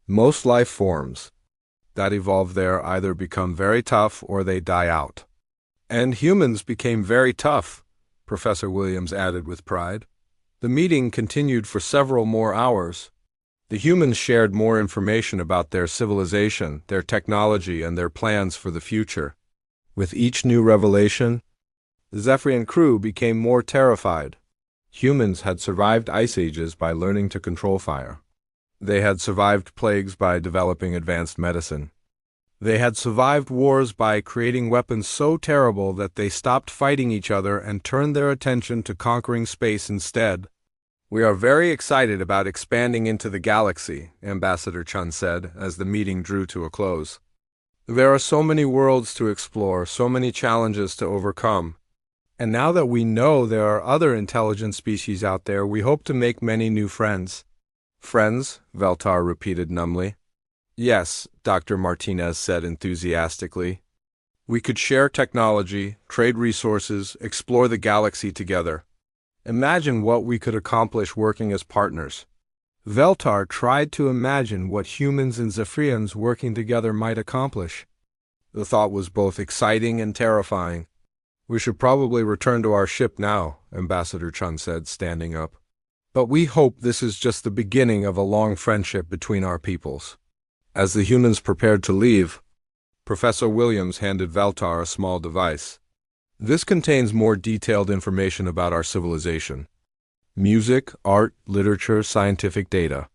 Most life forms that evolve there either become very tough or they die out. And humans became very tough, Professor Williams added with pride. The meeting continued for several more hours. The humans shared more information about their civilization, their technology, and their plans for the future. With each new revelation, the Zephyrian crew became more terrified. Humans had survived ice ages by learning to control fire. They had survived plagues by developing advanced medicine. They had survived wars by creating weapons so terrible that they stopped fighting each other and turned their attention to conquering space instead. We are very excited about expanding into the galaxy, Ambassador Chun said as the meeting drew to a close. There are so many worlds to explore, so many challenges to overcome. And now that we know there are other intelligent species out there, we hope to make many new friends. Friends? Veltar repeated numbly. Yes, Dr. Martinez said enthusiastically. We could share technology, trade resources, explore the galaxy together. Imagine what we could accomplish working as partners. Veltar tried to imagine what humans and Zephyrians working together might accomplish. The thought was both exciting and terrifying. We should probably return to our ship now, Ambassador Chun said, standing up. But we hope this is just the beginning of a long friendship between our peoples. As the humans prepared to leave, Professor Williams handed Veltar a small device. This contains more detailed information about our civilization. Music, art, literature, scientific data.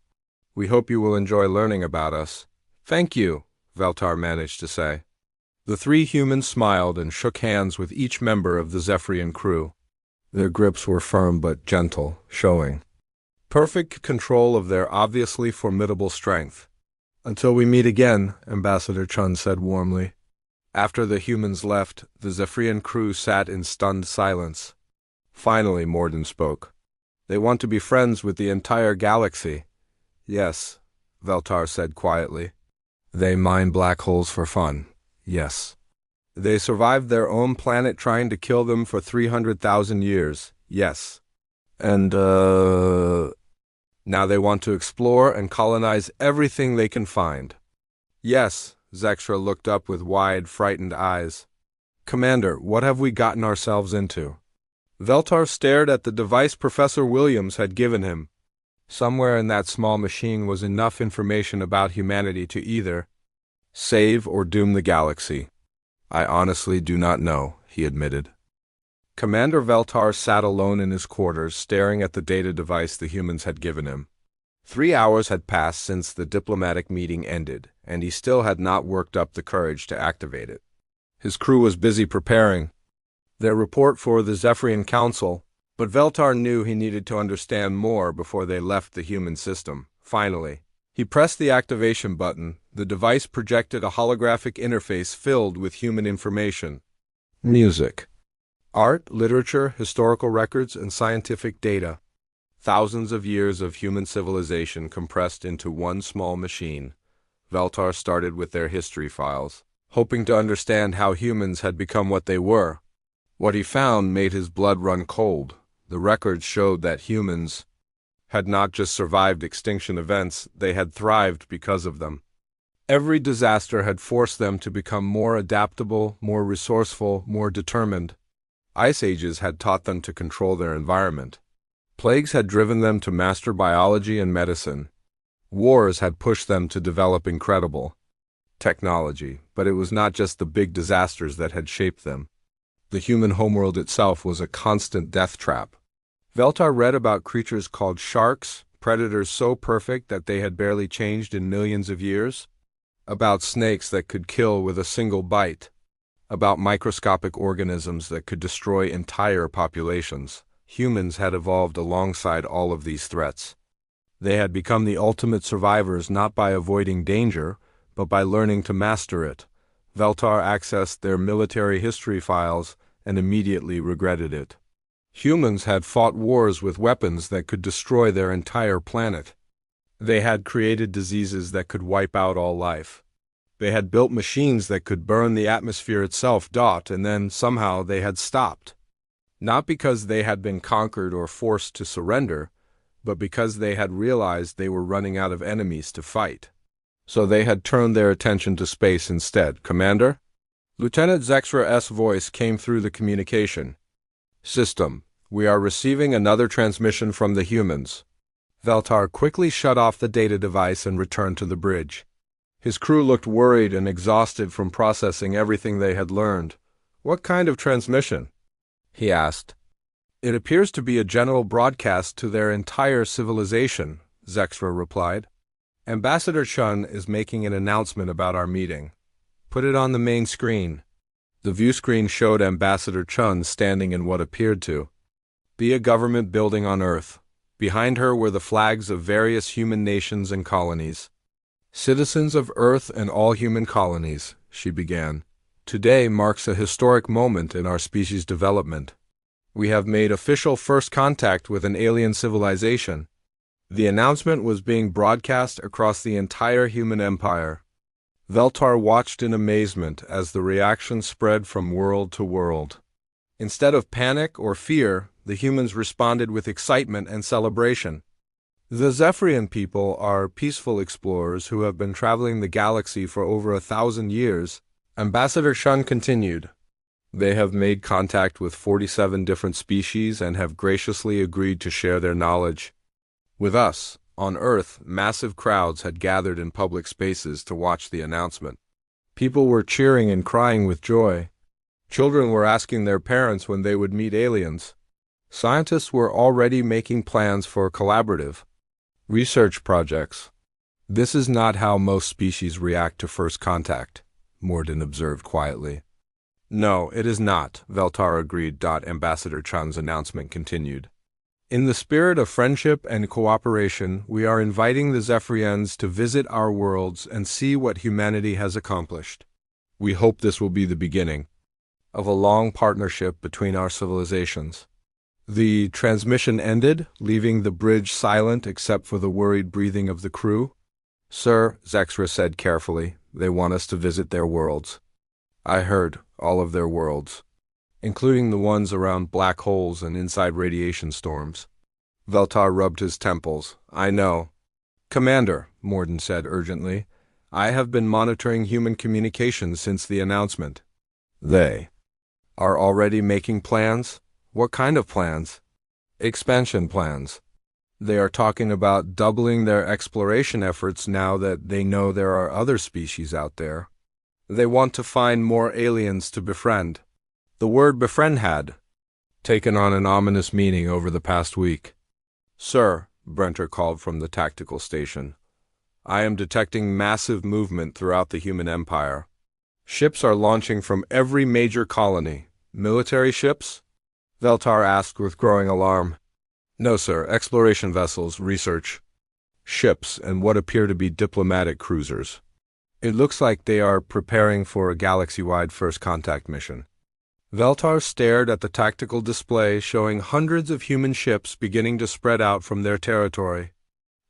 We hope you will enjoy learning about us. Thank you, Veltar managed to say. The three humans smiled and shook hands with each member of the Zephyrian crew. Their grips were firm but gentle, showing perfect control of their obviously formidable strength. Until we meet again, Ambassador Chun said warmly. After the humans left, the Zephyrian crew sat in stunned silence. Finally, Morden spoke. They want to be friends with the entire galaxy. Yes, Veltar said quietly. They mine black holes for fun. Yes. They survived their own planet trying to kill them for 300,000 years. Yes. And, now they want to explore and colonize everything they can find. Yes, Zextra looked up with wide, frightened eyes. Commander, what have we gotten ourselves into? Veltar stared at the device Professor Williams had given him. Somewhere in that small machine was enough information about humanity to either save or doom the galaxy. I honestly do not know, he admitted. Commander Veltar sat alone in his quarters, staring at the data device the humans had given him. 3 hours had passed since the diplomatic meeting ended, and he still had not worked up the courage to activate it. His crew was busy preparing their report for the Zephyrian Council, but Veltar knew he needed to understand more before they left the human system. Finally, he pressed the activation button. The device projected a holographic interface filled with human information. Music, art, literature, historical records, and scientific data. Thousands of years of human civilization compressed into one small machine. Veltar started with their history files, hoping to understand how humans had become what they were. What he found made his blood run cold. The records showed that humans had not just survived extinction events, they had thrived because of them. Every disaster had forced them to become more adaptable, more resourceful, more determined. Ice ages had taught them to control their environment. Plagues had driven them to master biology and medicine. Wars had pushed them to develop incredible technology, but it was not just the big disasters that had shaped them. The human homeworld itself was a constant death trap. Veltar read about creatures called sharks, predators so perfect that they had barely changed in millions of years, about snakes that could kill with a single bite, about microscopic organisms that could destroy entire populations. Humans had evolved alongside all of these threats. They had become the ultimate survivors not by avoiding danger, but by learning to master it. Veltar accessed their military history files and immediately regretted it. Humans had fought wars with weapons that could destroy their entire planet. They had created diseases that could wipe out all life. They had built machines that could burn the atmosphere itself, and then somehow they had stopped. Not because they had been conquered or forced to surrender, but because they had realized they were running out of enemies to fight. So they had turned their attention to space instead. Commander? Lieutenant Zexra voice came through the communication. System, we are receiving another transmission from the humans. Veltar quickly shut off the data device and returned to the bridge. His crew looked worried and exhausted from processing everything they had learned. What kind of transmission? He asked. It appears to be a general broadcast to their entire civilization, Zexra replied. Ambassador Chun is making an announcement about our meeting. Put it on the main screen. The view screen showed Ambassador Chun standing in what appeared to be a government building on Earth. Behind her were the flags of various human nations and colonies. Citizens of Earth and all human colonies, she began. Today marks a historic moment in our species' development. We have made official first contact with an alien civilization. The announcement was being broadcast across the entire human empire. Veltar watched in amazement as the reaction spread from world to world. Instead of panic or fear, the humans responded with excitement and celebration. The Zephyrian people are peaceful explorers who have been traveling the galaxy for over 1,000 years. Ambassador Chun continued. They have made contact with 47 different species and have graciously agreed to share their knowledge with us. On Earth, massive crowds had gathered in public spaces to watch the announcement. People were cheering and crying with joy. Children were asking their parents when they would meet aliens. Scientists were already making plans for collaborative research projects. This is not how most species react to first contact, Morden observed quietly. No, it is not, Veltar agreed. Ambassador Chan's announcement continued. In the spirit of friendship and cooperation, we are inviting the Zephyrians to visit our worlds and see what humanity has accomplished. We hope this will be the beginning of a long partnership between our civilizations. The transmission ended, leaving the bridge silent except for the worried breathing of the crew. Sir, Zexra said carefully, they want us to visit their worlds. I heard all of their worlds, including the ones around black holes and inside radiation storms. Veltar rubbed his temples. I know. Commander, Morden said urgently, I have been monitoring human communications since the announcement. They are already making plans? What kind of plans? Expansion plans. They are talking about doubling their exploration efforts now that they know there are other species out there. They want to find more aliens to befriend. The word befriend had taken on an ominous meaning over the past week. Sir, Brenter called from the tactical station, I am detecting massive movement throughout the human empire. Ships are launching from every major colony. Military ships? Veltar asked with growing alarm. No, sir. Exploration vessels, research ships, and what appear to be diplomatic cruisers. It looks like they are preparing for a galaxy-wide first contact mission. Veltar stared at the tactical display showing hundreds of human ships beginning to spread out from their territory.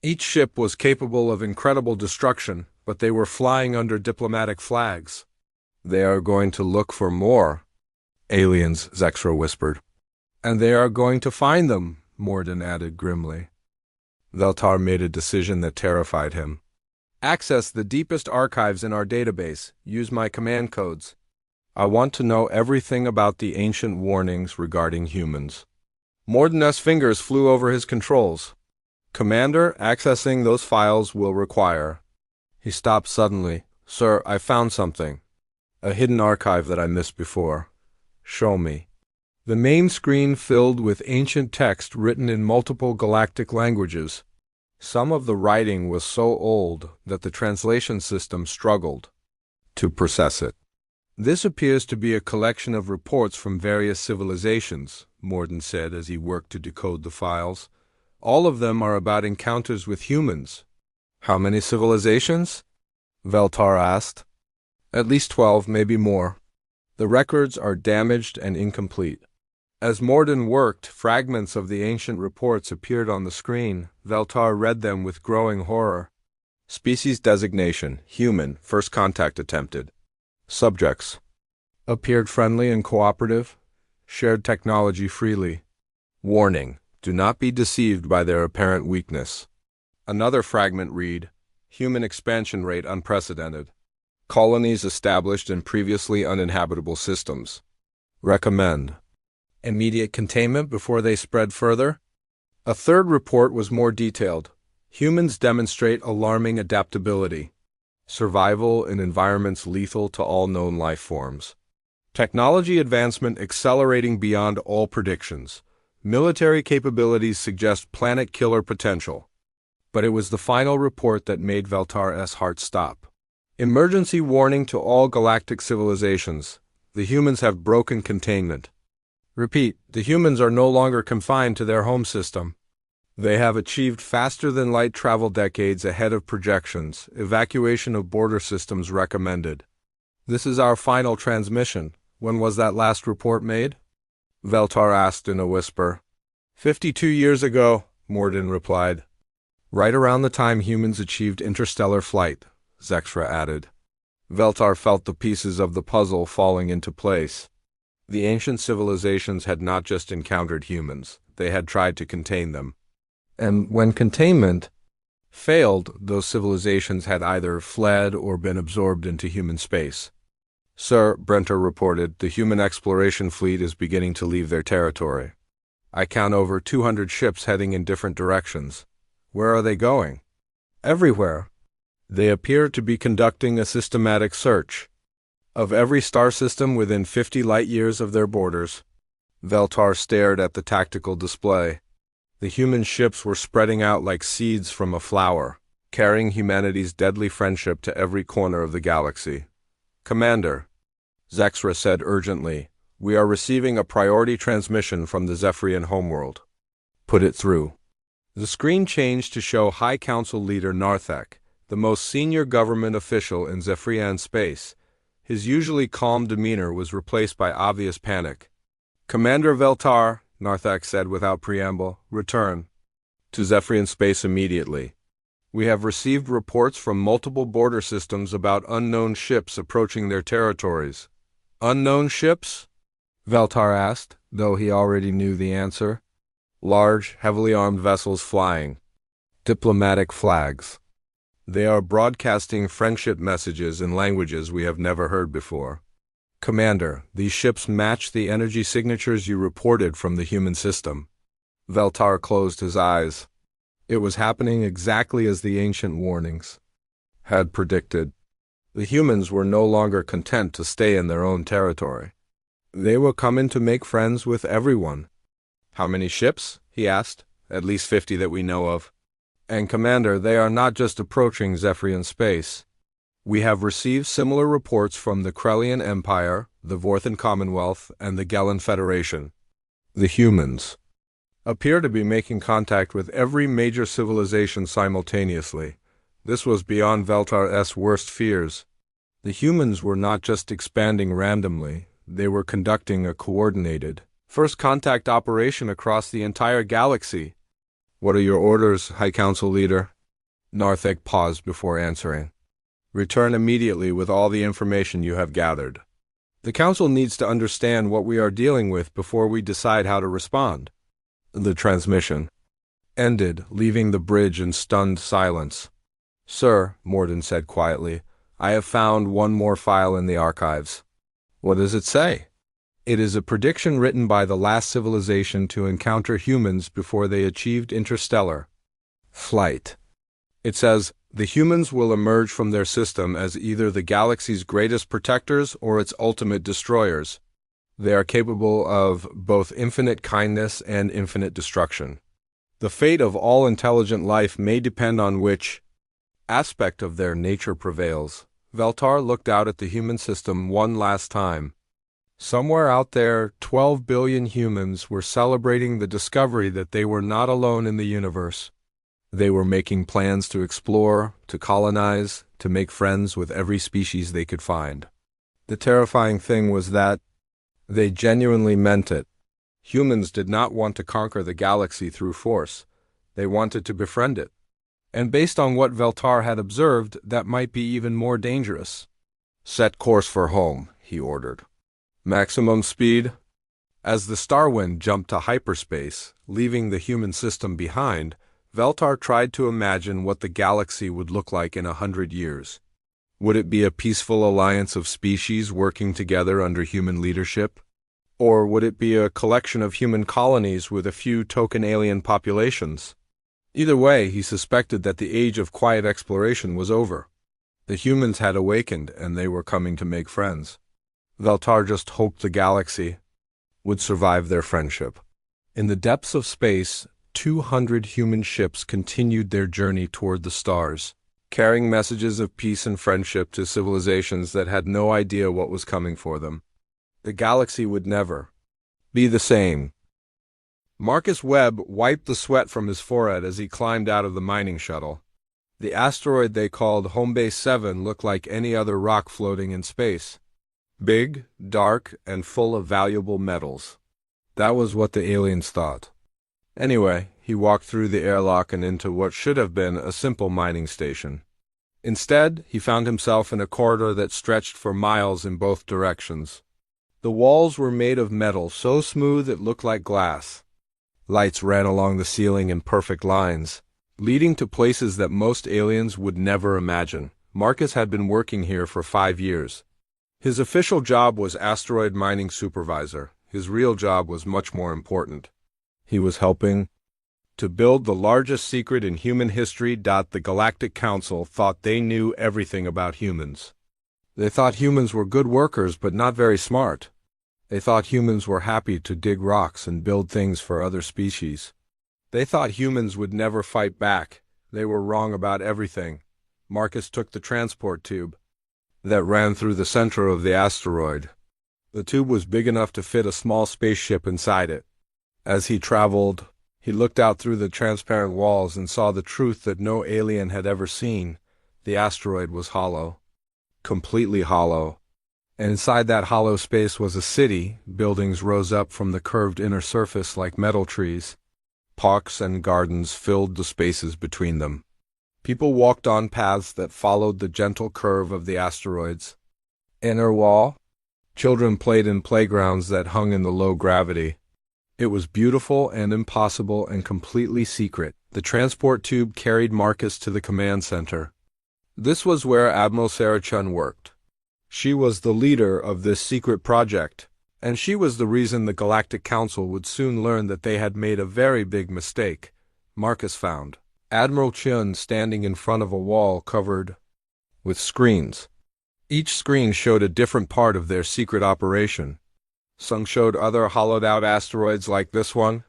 Each ship was capable of incredible destruction, but they were flying under diplomatic flags. They are going to look for more aliens, Zexra whispered. And they are going to find them, Morden added grimly. Veltar made a decision that terrified him. Access the deepest archives in our database. Use my command codes. I want to know everything about the ancient warnings regarding humans. Morden's fingers flew over his controls. Commander, accessing those files will require. He stopped suddenly. Sir, I found something. A hidden archive that I missed before. Show me. The main screen filled with ancient text written in multiple galactic languages. Some of the writing was so old that the translation system struggled to process it. This appears to be a collection of reports from various civilizations, Morden said as he worked to decode the files. All of them are about encounters with humans. How many civilizations? Veltar asked. At least 12, maybe more. The records are damaged and incomplete. As Morden worked, fragments of the ancient reports appeared on the screen. Veltar read them with growing horror. Species designation, human, first contact attempted. Subjects appeared friendly and cooperative, shared technology freely. Warning, do not be deceived by their apparent weakness. Another fragment read, human expansion rate unprecedented. Colonies established in previously uninhabitable systems. Recommend immediate containment before they spread further. A third report was more detailed. Humans demonstrate alarming adaptability. Survival in environments lethal to all known life forms. Technology advancement accelerating beyond all predictions. Military capabilities suggest planet killer potential. But it was the final report that made Veltar's heart stop. Emergency warning to all galactic civilizations. The humans have broken containment. Repeat, the humans are no longer confined to their home system. They have achieved faster-than-light travel decades ahead of projections. Evacuation of border systems recommended. This is our final transmission. When was that last report made? Veltar asked in a whisper. 52 years ago, Morden replied. Right around the time humans achieved interstellar flight, Zexra added. Veltar felt the pieces of the puzzle falling into place. The ancient civilizations had not just encountered humans, they had tried to contain them. And when containment failed, those civilizations had either fled or been absorbed into human space. Sir, Brenter reported, the human exploration fleet is beginning to leave their territory. I count over 200 ships heading in different directions. Where are they going? Everywhere. They appear to be conducting a systematic search of every star system within 50 light-years of their borders. Veltar stared at the tactical display. The human ships were spreading out like seeds from a flower, carrying humanity's deadly friendship to every corner of the galaxy. "Commander," Zexra said urgently, "we are receiving a priority transmission from the Zephyrian homeworld." "Put it through." The screen changed to show High Council leader Narthek, the most senior government official in Zephyrian space. His usually calm demeanor was replaced by obvious panic. "Commander Veltar," Narthek said without preamble, "return to Zephyrian space immediately. We have received reports from multiple border systems about unknown ships approaching their territories." "Unknown ships?" Veltar asked, though he already knew the answer. "Large, heavily armed vessels flying diplomatic flags. They are broadcasting friendship messages in languages we have never heard before. Commander, these ships match the energy signatures you reported from the human system." Veltar closed his eyes. It was happening exactly as the ancient warnings had predicted. The humans were no longer content to stay in their own territory. They were coming to make friends with everyone. "How many ships?" he asked. "At least 50 that we know of." "And Commander, they are not just approaching Zephyrian space. We have received similar reports from the Krellian Empire, the Vorthan Commonwealth, and the Gellan Federation. The humans appear to be making contact with every major civilization simultaneously." This was beyond Veltar's worst fears. The humans were not just expanding randomly, they were conducting a coordinated, first contact operation across the entire galaxy. "What are your orders, High Council leader?" Narthek paused before answering. "Return immediately with all the information you have gathered. The Council needs to understand what we are dealing with before we decide how to respond." The transmission ended, leaving the bridge in stunned silence. "Sir," Morden said quietly, "I have found one more file in the archives." "What does it say?" "It is a prediction written by the last civilization to encounter humans before they achieved interstellar flight. It says, the humans will emerge from their system as either the galaxy's greatest protectors or its ultimate destroyers. They are capable of both infinite kindness and infinite destruction. The fate of all intelligent life may depend on which aspect of their nature prevails." Veltar looked out at the human system one last time. Somewhere out there, 12 billion humans were celebrating the discovery that they were not alone in the universe. They were making plans to explore, to colonize, to make friends with every species they could find. The terrifying thing was that they genuinely meant it. Humans did not want to conquer the galaxy through force. They wanted to befriend it. And based on what Veltar had observed, that might be even more dangerous. "Set course for home," he ordered. "Maximum speed?" As the Starwind jumped to hyperspace, leaving the human system behind, Veltar tried to imagine what the galaxy would look like in 100 years. Would it be a peaceful alliance of species working together under human leadership? Or would it be a collection of human colonies with a few token alien populations? Either way, he suspected that the age of quiet exploration was over. The humans had awakened, and they were coming to make friends. Veltar just hoped the galaxy would survive their friendship. In the depths of space, 200 human ships continued their journey toward the stars, carrying messages of peace and friendship to civilizations that had no idea what was coming for them. The galaxy would never be the same. Marcus Webb wiped the sweat from his forehead as he climbed out of the mining shuttle. The asteroid they called Home Base 7 looked like any other rock floating in space. Big, dark, and full of valuable metals. That was what the aliens thought. Anyway, he walked through the airlock and into what should have been a simple mining station. Instead, he found himself in a corridor that stretched for miles in both directions. The walls were made of metal so smooth it looked like glass. Lights ran along the ceiling in perfect lines, leading to places that most aliens would never imagine. Marcus had been working here for 5 years. His official job was asteroid mining supervisor. His real job was much more important. He was helping to build the largest secret in human history. The Galactic Council thought they knew everything about humans. They thought humans were good workers but not very smart. They thought humans were happy to dig rocks and build things for other species. They thought humans would never fight back. They were wrong about everything. Marcus took the transport tube that ran through the center of the asteroid. The tube was big enough to fit a small spaceship inside it. As he traveled, he looked out through the transparent walls and saw the truth that no alien had ever seen. The asteroid was hollow. Completely hollow. And inside that hollow space was a city. Buildings rose up from the curved inner surface like metal trees. Parks and gardens filled the spaces between them. People walked on paths that followed the gentle curve of the asteroid's inner wall. Children played in playgrounds that hung in the low gravity. It was beautiful and impossible and completely secret. The transport tube carried Marcus to the command center. This was where Admiral Sarah Chun worked. She was the leader of this secret project, and she was the reason the Galactic Council would soon learn that they had made a very big mistake. Marcus found Admiral Chun standing in front of a wall covered with screens. Each screen showed a different part of their secret operation. Some showed other hollowed-out asteroids like this one.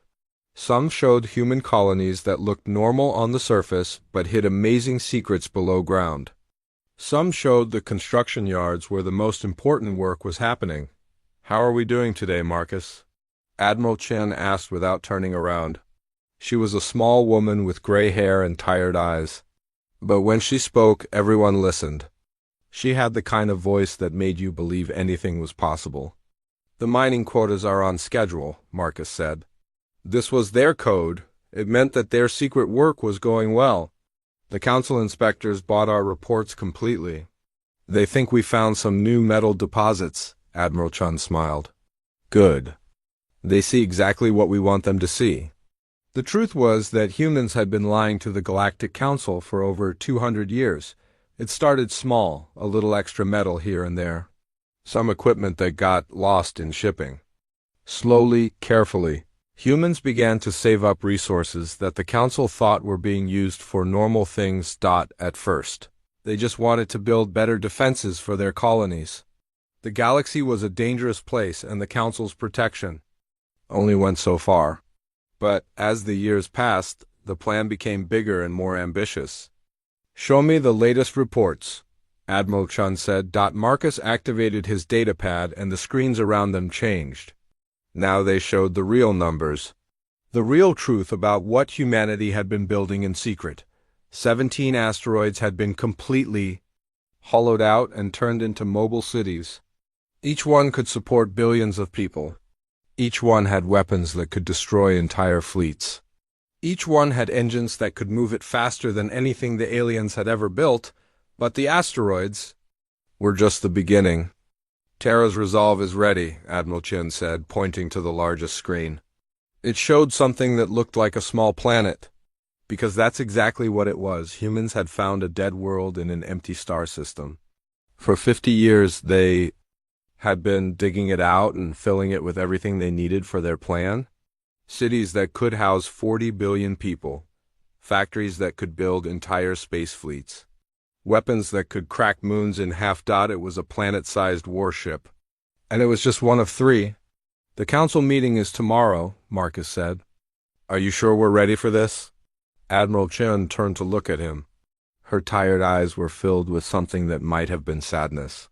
Some showed human colonies that looked normal on the surface but hid amazing secrets below ground. Some showed the construction yards where the most important work was happening. "How are we doing today, Marcus?" Admiral Chen asked without turning around. She was a small woman with gray hair and tired eyes. But when she spoke, everyone listened. She had the kind of voice that made you believe anything was possible. "The mining quotas are on schedule," Marcus said. This was their code. It meant that their secret work was going well. "The council inspectors bought our reports completely. They think we found some new metal deposits," Admiral Chun smiled. "Good. They see exactly what we want them to see." The truth was that humans had been lying to the Galactic Council for over 200 years. It started small, a little extra metal here and there. Some equipment that got lost in shipping. Slowly, carefully, humans began to save up resources that the Council thought were being used for normal things. At first, they just wanted to build better defenses for their colonies. The galaxy was a dangerous place, and the Council's protection only went so far. But as the years passed, the plan became bigger and more ambitious. "Show me the latest reports," Admiral Chun said. Marcus activated his datapad and the screens around them changed. Now they showed the real numbers. The real truth about what humanity had been building in secret. 17 asteroids had been completely hollowed out and turned into mobile cities. Each one could support billions of people. Each one had weapons that could destroy entire fleets. Each one had engines that could move it faster than anything the aliens had ever built, but the asteroids were just the beginning. "Terra's resolve is ready," Admiral Chin said, pointing to the largest screen. It showed something that looked like a small planet, because that's exactly what it was. Humans had found a dead world in an empty star system. For 50 years, they had been digging it out and filling it with everything they needed for their plan. Cities that could house 40 billion people. Factories that could build entire space fleets. Weapons that could crack moons in half. It was a planet-sized warship. And it was just one of 3. "The council meeting is tomorrow," Marcus said. "Are you sure we're ready for this?" Admiral Chen turned to look at him. Her tired eyes were filled with something that might have been sadness.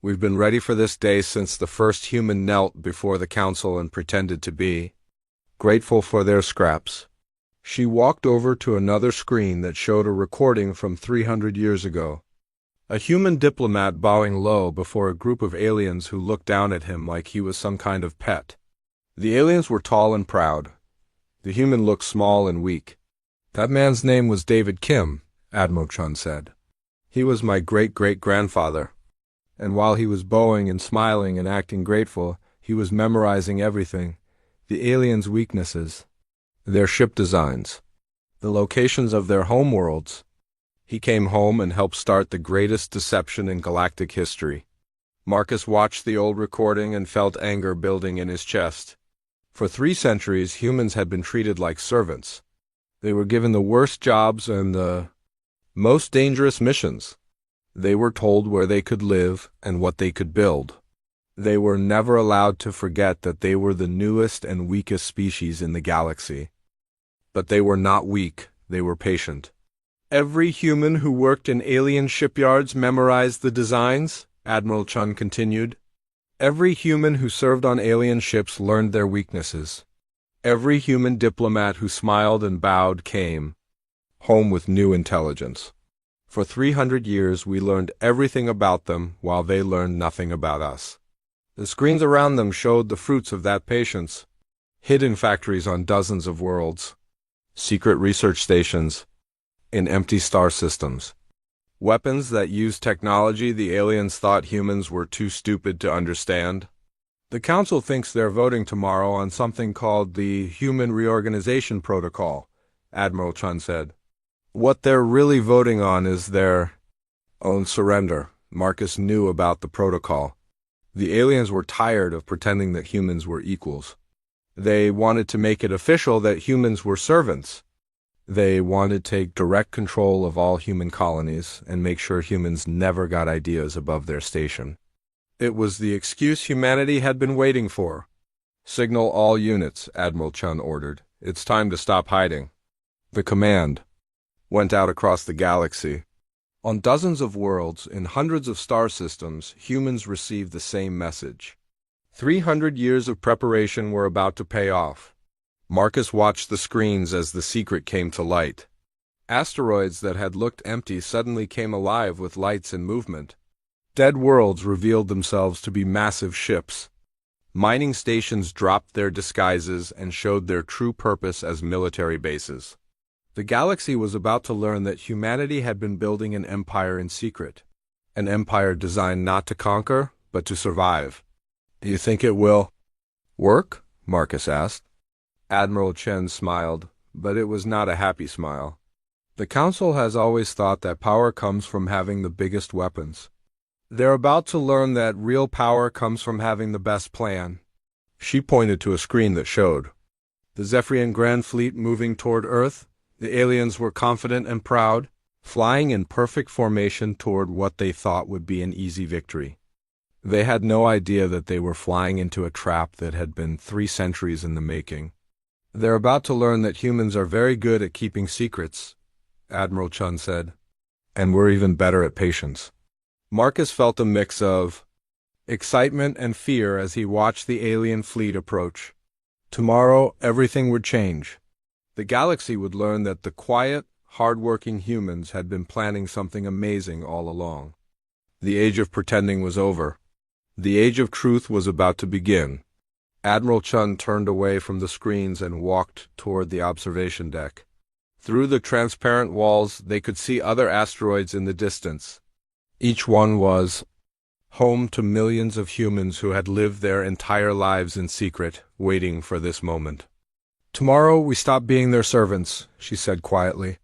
"We've been ready for this day since the first human knelt before the council and pretended to be grateful for their scraps." She walked over to another screen that showed a recording from 300 years ago. A human diplomat bowing low before a group of aliens who looked down at him like he was some kind of pet. The aliens were tall and proud. The human looked small and weak. "That man's name was David Kim," Admiral Chun said. "He was my great-great-grandfather." And while he was bowing and smiling and acting grateful, he was memorizing everything. The aliens' weaknesses. Their ship designs. The locations of their homeworlds. He came home and helped start the greatest deception in galactic history. Marcus watched the old recording and felt anger building in his chest. For 3 centuries, humans had been treated like servants. They were given the worst jobs and the most dangerous missions. They were told where they could live and what they could build. They were never allowed to forget that they were the newest and weakest species in the galaxy. But they were not weak, they were patient. Every human who worked in alien shipyards memorized the designs, Admiral Chun continued. Every human who served on alien ships learned their weaknesses. Every human diplomat who smiled and bowed came home with new intelligence. For 300 years we learned everything about them while they learned nothing about us. The screens around them showed the fruits of that patience. Hidden factories on dozens of worlds. Secret research stations in empty star systems. Weapons that used technology the aliens thought humans were too stupid to understand. The Council thinks they're voting tomorrow on something called the Human Reorganization Protocol, Admiral Chun said. What they're really voting on is their own surrender. Marcus knew about the protocol. The aliens were tired of pretending that humans were equals. They wanted to make it official that humans were servants. They wanted to take direct control of all human colonies and make sure humans never got ideas above their station. It was the excuse humanity had been waiting for. Signal all units, Admiral Chun ordered. It's time to stop hiding. The command went out across the galaxy. On dozens of worlds, in hundreds of star systems, humans received the same message. 300 years of preparation were about to pay off. Marcus watched the screens as the secret came to light. Asteroids that had looked empty suddenly came alive with lights and movement. Dead worlds revealed themselves to be massive ships. Mining stations dropped their disguises and showed their true purpose as military bases. The galaxy was about to learn that humanity had been building an empire in secret. An empire designed not to conquer, but to survive. Do you think it will work? Marcus asked. Admiral Chen smiled, but it was not a happy smile. The Council has always thought that power comes from having the biggest weapons. They're about to learn that real power comes from having the best plan. She pointed to a screen that showed the Zephyrian Grand Fleet moving toward Earth. The aliens were confident and proud, flying in perfect formation toward what they thought would be an easy victory. They had no idea that they were flying into a trap that had been 3 centuries in the making. They're about to learn that humans are very good at keeping secrets, Admiral Chun said, and we're even better at patience. Marcus felt a mix of excitement and fear as he watched the alien fleet approach. Tomorrow, everything would change. The galaxy would learn that the quiet, hard-working humans had been planning something amazing all along. The age of pretending was over. The age of truth was about to begin. Admiral Chun turned away from the screens and walked toward the observation deck. Through the transparent walls, they could see other asteroids in the distance. Each one was home to millions of humans who had lived their entire lives in secret, waiting for this moment. Tomorrow we stop being their servants, she said quietly.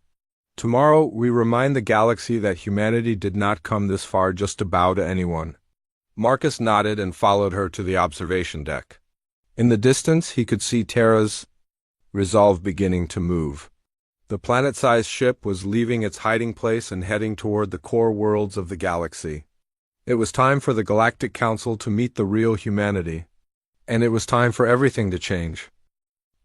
Tomorrow we remind the galaxy that humanity did not come this far just to bow to anyone. Marcus nodded and followed her to the observation deck. In the distance, he could see Terra's resolve beginning to move. The planet-sized ship was leaving its hiding place and heading toward the core worlds of the galaxy. It was time for the Galactic Council to meet the real humanity. And it was time for everything to change.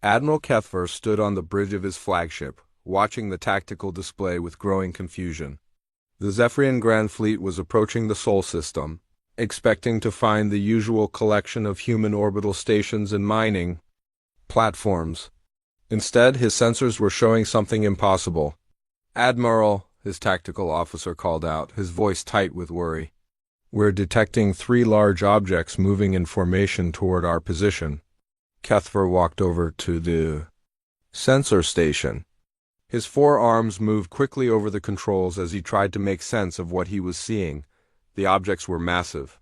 Admiral Kethver stood on the bridge of his flagship, watching the tactical display with growing confusion. The Zephyrian Grand Fleet was approaching the Sol system, expecting to find the usual collection of human orbital stations and mining platforms. Instead, his sensors were showing something impossible. "Admiral," his tactical officer called out, his voice tight with worry. "We're detecting 3 large objects moving in formation toward our position." Kethver walked over to the sensor station. His 4 arms moved quickly over the controls as he tried to make sense of what he was seeing. The objects were massive,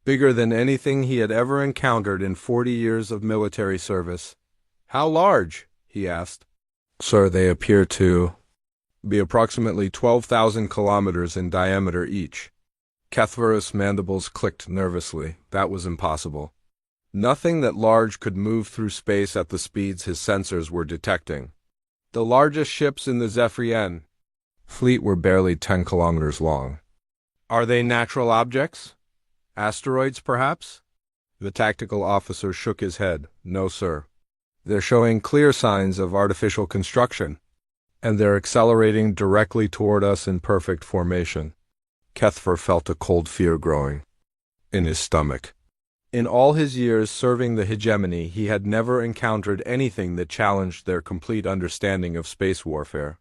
bigger than anything he had ever encountered in 40 years of military service. "How large?" he asked. "Sir, they appear to be approximately 12,000 kilometers in diameter each." Kethver's mandibles clicked nervously. That was impossible. Nothing that large could move through space at the speeds his sensors were detecting. The largest ships in the Zephyrian fleet were barely 10 kilometers long. "Are they natural objects? Asteroids, perhaps?" The tactical officer shook his head. No, sir. They're showing clear signs of artificial construction, and they're accelerating directly toward us in perfect formation. Kethfer felt a cold fear growing in his stomach. In all his years serving the hegemony, he had never encountered anything that challenged their complete understanding of space warfare.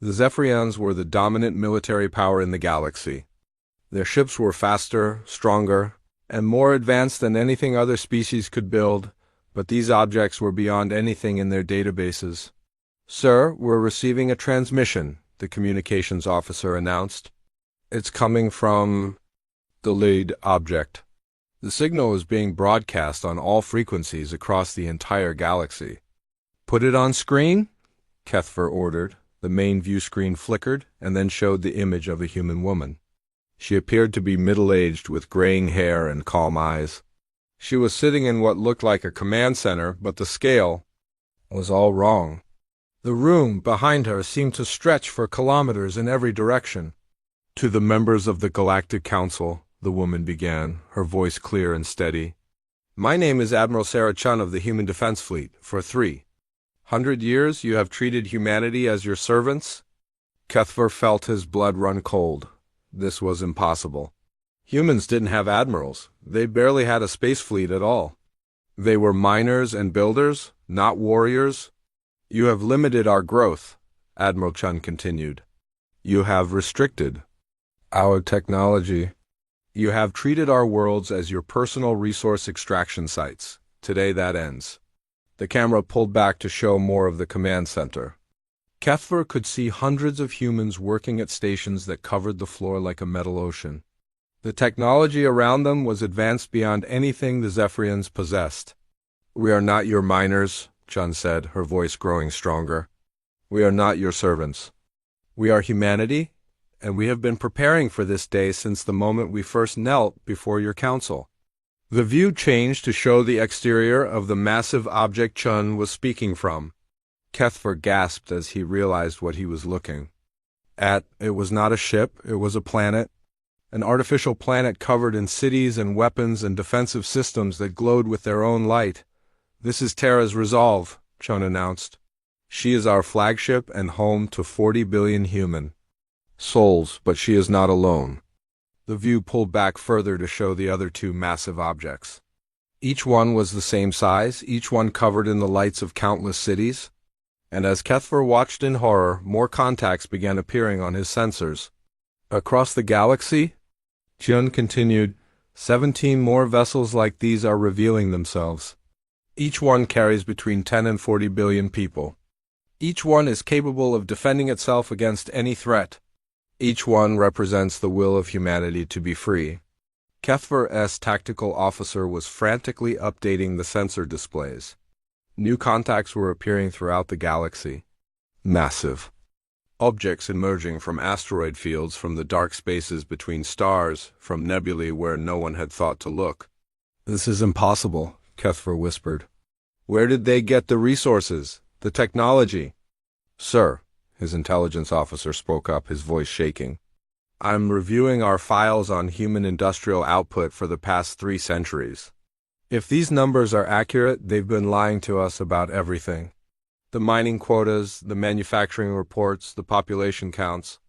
The Zephyrians were the dominant military power in the galaxy. Their ships were faster, stronger, and more advanced than anything other species could build, but these objects were beyond anything in their databases. "Sir, we're receiving a transmission," the communications officer announced. "It's coming from the lead object. The signal is being broadcast on all frequencies across the entire galaxy." "Put it on screen," Kethfer ordered. The main view screen flickered and then showed the image of a human woman. She appeared to be middle-aged with graying hair and calm eyes. She was sitting in what looked like a command center, but the scale was all wrong. The room behind her seemed to stretch for kilometers in every direction. "To the members of the Galactic Council," the woman began, her voice clear and steady. "My name is Admiral Sarah Chun of the Human Defense Fleet. For 300 years you have treated humanity as your servants." Kethfer felt his blood run cold. This was impossible. Humans didn't have admirals. They barely had a space fleet at all. They were miners and builders, not warriors. "You have limited our growth," Admiral Chun continued. "You have restricted our technology. You have treated our worlds as your personal resource extraction sites. Today that ends." The camera pulled back to show more of the command center. Kethfer could see hundreds of humans working at stations that covered the floor like a metal ocean. The technology around them was advanced beyond anything the Zephyrians possessed. "We are not your miners," Chun said, her voice growing stronger. "We are not your servants. We are humanity, and we have been preparing for this day since the moment we first knelt before your council." The view changed to show the exterior of the massive object Chun was speaking from. Kethfer gasped as he realized what he was looking at. It was not a ship, it was a planet. An artificial planet covered in cities and weapons and defensive systems that glowed with their own light. "This is Terra's Resolve," Chun announced. "She is our flagship and home to 40 billion human souls, but she is not alone." The view pulled back further to show the other two massive objects. Each one was the same size, each one covered in the lights of countless cities. And as Kethfer watched in horror, more contacts began appearing on his sensors. "Across the galaxy," Chun continued, 17 more vessels like these are revealing themselves. Each one carries between 10 and 40 billion people. Each one is capable of defending itself against any threat. Each one represents the will of humanity to be free. Kethfer's tactical officer was frantically updating the sensor displays. New contacts were appearing throughout the galaxy. Massive objects emerging from asteroid fields, from the dark spaces between stars, from nebulae where no one had thought to look. "This is impossible," Kethfer whispered. "Where did they get the resources, the technology?" "Sir," his intelligence officer spoke up, his voice shaking. "I'm reviewing our files on human industrial output for the past 3 centuries. If these numbers are accurate, they've been lying to us about everything. The mining quotas, the manufacturing reports, the population counts.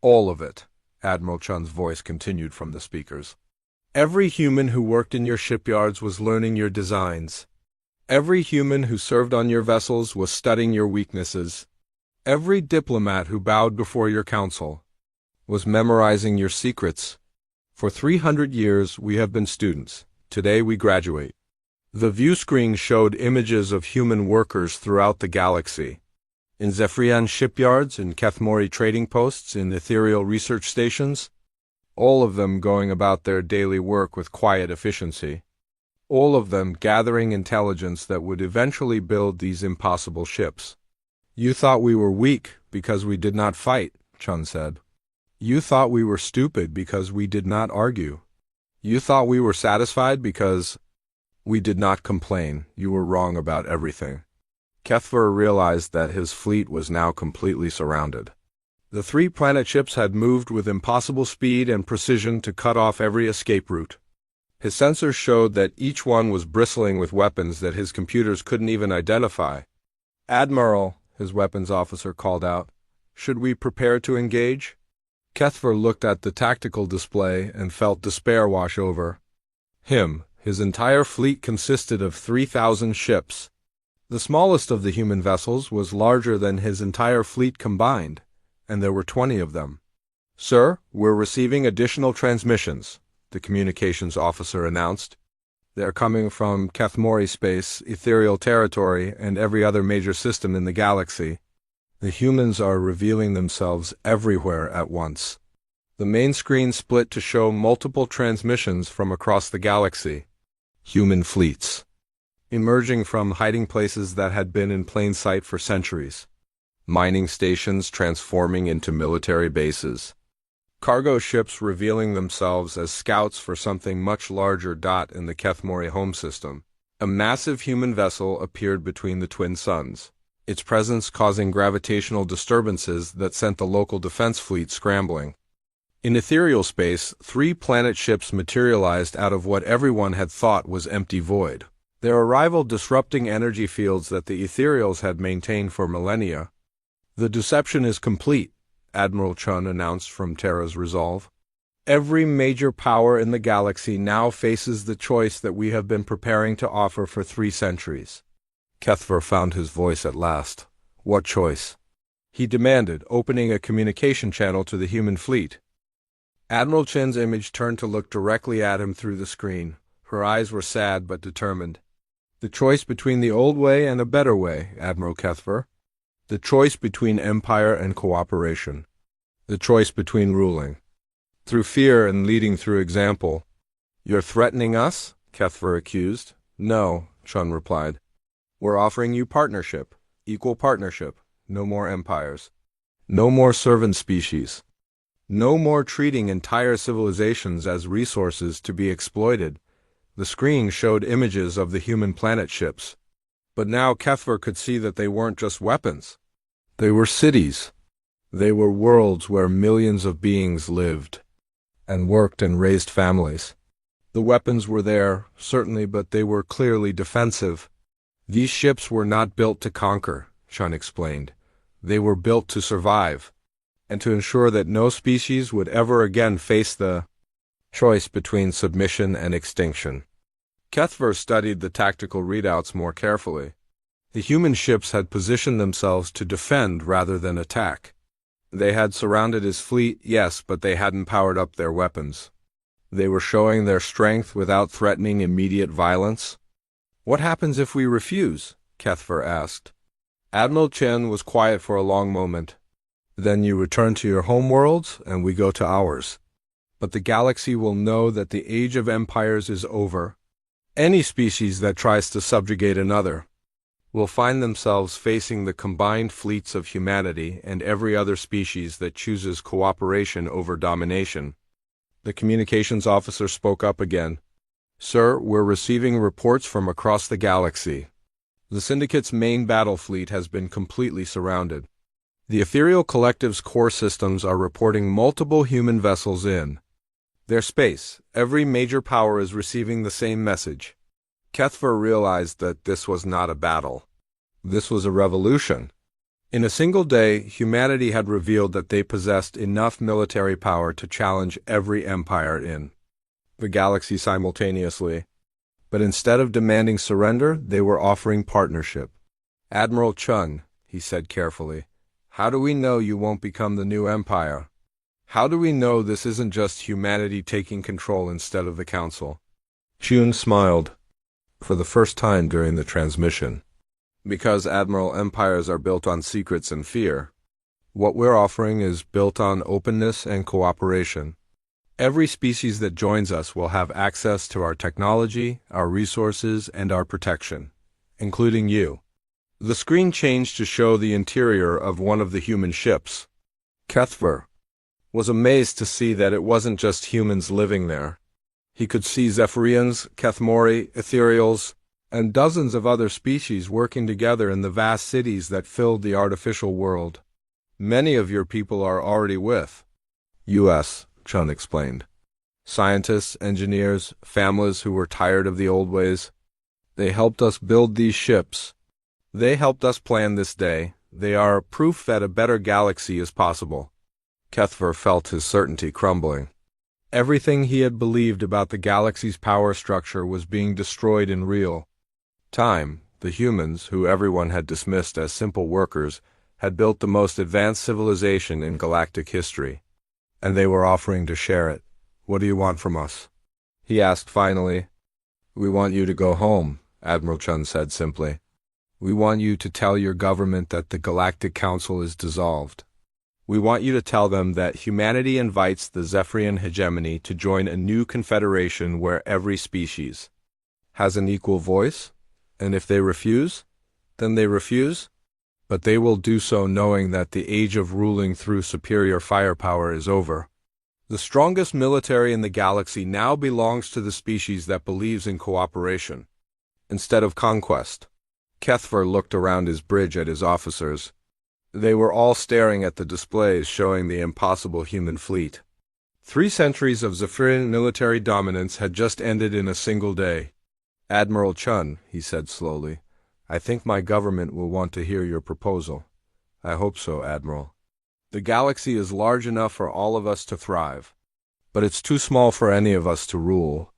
All of it," Admiral Chun's voice continued from the speakers. "Every human who worked in your shipyards was learning your designs. Every human who served on your vessels was studying your weaknesses. Every diplomat who bowed before your council was memorizing your secrets. For 300 years we have been students. Today we graduate." The view screen showed images of human workers throughout the galaxy. In Zephyrian shipyards, in Kethmori trading posts, in ethereal research stations. All of them going about their daily work with quiet efficiency. All of them gathering intelligence that would eventually build these impossible ships. "You thought we were weak because we did not fight," Chun said. "You thought we were stupid because we did not argue. You thought we were satisfied because we did not complain. You were wrong about everything." Kethfer realized that his fleet was now completely surrounded. The 3 planet ships had moved with impossible speed and precision to cut off every escape route. His sensors showed that each one was bristling with weapons that his computers couldn't even identify. "Admiral," his weapons officer called out, "should we prepare to engage?" Kethver looked at the tactical display and felt despair wash over him. His entire fleet consisted of 3,000 ships. The smallest of the human vessels was larger than his entire fleet combined, and there were 20 of them. "Sir, we're receiving additional transmissions," the communications officer announced. "They're coming from Kethmori space, ethereal territory, and every other major system in the galaxy. The humans are revealing themselves everywhere at once." The main screen split to show multiple transmissions from across the galaxy. Human fleets, emerging from hiding places that had been in plain sight for centuries. Mining stations transforming into military bases. Cargo ships revealing themselves as scouts for something much larger. In the Kethmori home system, a massive human vessel appeared between the twin suns, its presence causing gravitational disturbances that sent the local defense fleet scrambling. In ethereal space, 3 planet ships materialized out of what everyone had thought was empty void, their arrival disrupting energy fields that the ethereals had maintained for millennia. "The deception is complete," Admiral Chun announced from Terra's Resolve. "Every major power in the galaxy now faces the choice that we have been preparing to offer for 3 centuries. Kethver found his voice at last. "What choice?" he demanded, opening a communication channel to the human fleet. Admiral Chen's image turned to look directly at him through the screen. Her eyes were sad but determined. "The choice between the old way and a better way, Admiral Kethver. The choice between empire and cooperation. The choice between ruling through fear and leading through example." "You're threatening us?" Kethver accused. "No," Chun replied. "We're offering you partnership, equal partnership. No more empires. No more servant species. No more treating entire civilizations as resources to be exploited." The screen showed images of the human planet ships. But now Kethver could see that they weren't just weapons. They were cities. They were worlds where millions of beings lived and worked and raised families. The weapons were there, certainly, but they were clearly defensive. "These ships were not built to conquer," Chun explained. "They were built to survive, and to ensure that no species would ever again face the choice between submission and extinction." Kethver studied the tactical readouts more carefully. The human ships had positioned themselves to defend rather than attack. They had surrounded his fleet, yes, but they hadn't powered up their weapons. They were showing their strength without threatening immediate violence. "What happens if we refuse?" Kethver asked. Admiral Chen was quiet for a long moment. "Then you return to your home worlds, and we go to ours. But the galaxy will know that the age of empires is over. Any species that tries to subjugate another will find themselves facing the combined fleets of humanity and every other species that chooses cooperation over domination." The communications officer spoke up again. "Sir, we're receiving reports from across the galaxy. The Syndicate's main battle fleet has been completely surrounded. The Ethereal Collective's core systems are reporting multiple human vessels in their space. Every major power is receiving the same message." Kethver realized that this was not a battle. This was a revolution. In a single day, humanity had revealed that they possessed enough military power to challenge every empire in the galaxy simultaneously. But instead of demanding surrender, they were offering partnership. "Admiral Chun," he said carefully, "how do we know you won't become the new empire? How do we know this isn't just humanity taking control instead of the Council?" Chun smiled, for the first time during the transmission. "Because, Admiral, empires are built on secrets and fear. What we're offering is built on openness and cooperation. Every species that joins us will have access to our technology, our resources, and our protection, including you." The screen changed to show the interior of one of the human ships. Kethver was amazed to see that it wasn't just humans living there. He could see Zephyrians, Kethmori, Ethereals, and dozens of other species working together in the vast cities that filled the artificial world. "Many of your people are already with us," Chun explained. Scientists, engineers, families who were tired of the old ways. They helped us build these ships. They helped us plan this day. They are proof that a better galaxy is possible. Kethver felt his certainty crumbling. Everything he had believed about the galaxy's power structure was being destroyed in real time. The humans, who everyone had dismissed as simple workers, had built the most advanced civilization in galactic history. And they were offering to share it. "What do you want from us?" he asked finally. "We want you to go home," Admiral Chun said simply. "We want you to tell your government that the Galactic Council is dissolved. We want you to tell them that humanity invites the Zephyrian hegemony to join a new confederation where every species has an equal voice, and if they refuse, then they refuse, but they will do so knowing that the age of ruling through superior firepower is over. The strongest military in the galaxy now belongs to the species that believes in cooperation, instead of conquest." Kethver looked around his bridge at his officers. They were all staring at the displays showing the impossible human fleet. 3 centuries of Zephyrian military dominance had just ended in a single day. "Admiral Chun," he said slowly, "I think my government will want to hear your proposal." "I hope so, Admiral. The galaxy is large enough for all of us to thrive, but it's too small for any of us to rule."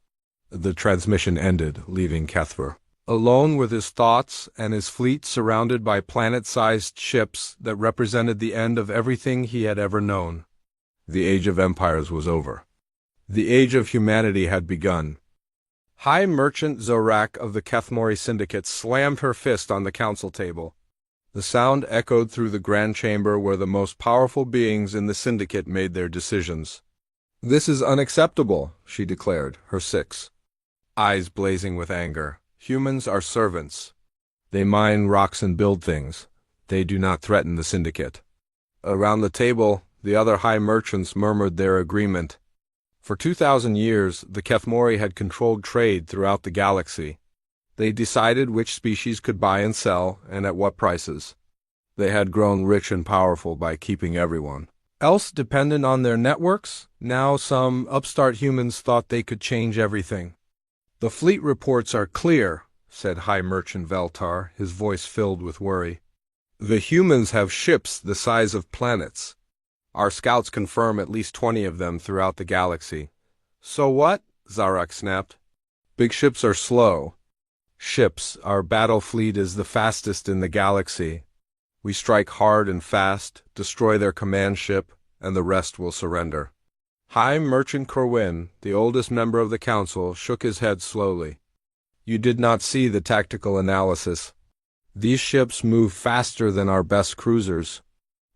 The transmission ended, leaving Kethver alone with his thoughts and his fleet surrounded by planet-sized ships that represented the end of everything he had ever known. The Age of Empires was over. The Age of Humanity had begun. High Merchant Zorak of the Kethmori Syndicate slammed her fist on the council table. The sound echoed through the grand chamber where the most powerful beings in the syndicate made their decisions. "This is unacceptable," she declared, her 6 eyes blazing with anger. "Humans are servants. They mine rocks and build things. They do not threaten the syndicate." Around the table, the other high merchants murmured their agreement. For 2,000 years, the Kethmori had controlled trade throughout the galaxy. They decided which species could buy and sell, and at what prices. They had grown rich and powerful by keeping everyone else dependent on their networks. Now some upstart humans thought they could change everything. "The fleet reports are clear," said High Merchant Veltar, his voice filled with worry. "The humans have ships the size of planets. Our scouts confirm at least 20 of them throughout the galaxy." "So what?" Zarak snapped. "Big ships are slow. Ships, our battle fleet is the fastest in the galaxy. We strike hard and fast, destroy their command ship, and the rest will surrender." High Merchant Corwin, the oldest member of the council, shook his head slowly. "You did not see the tactical analysis. These ships move faster than our best cruisers.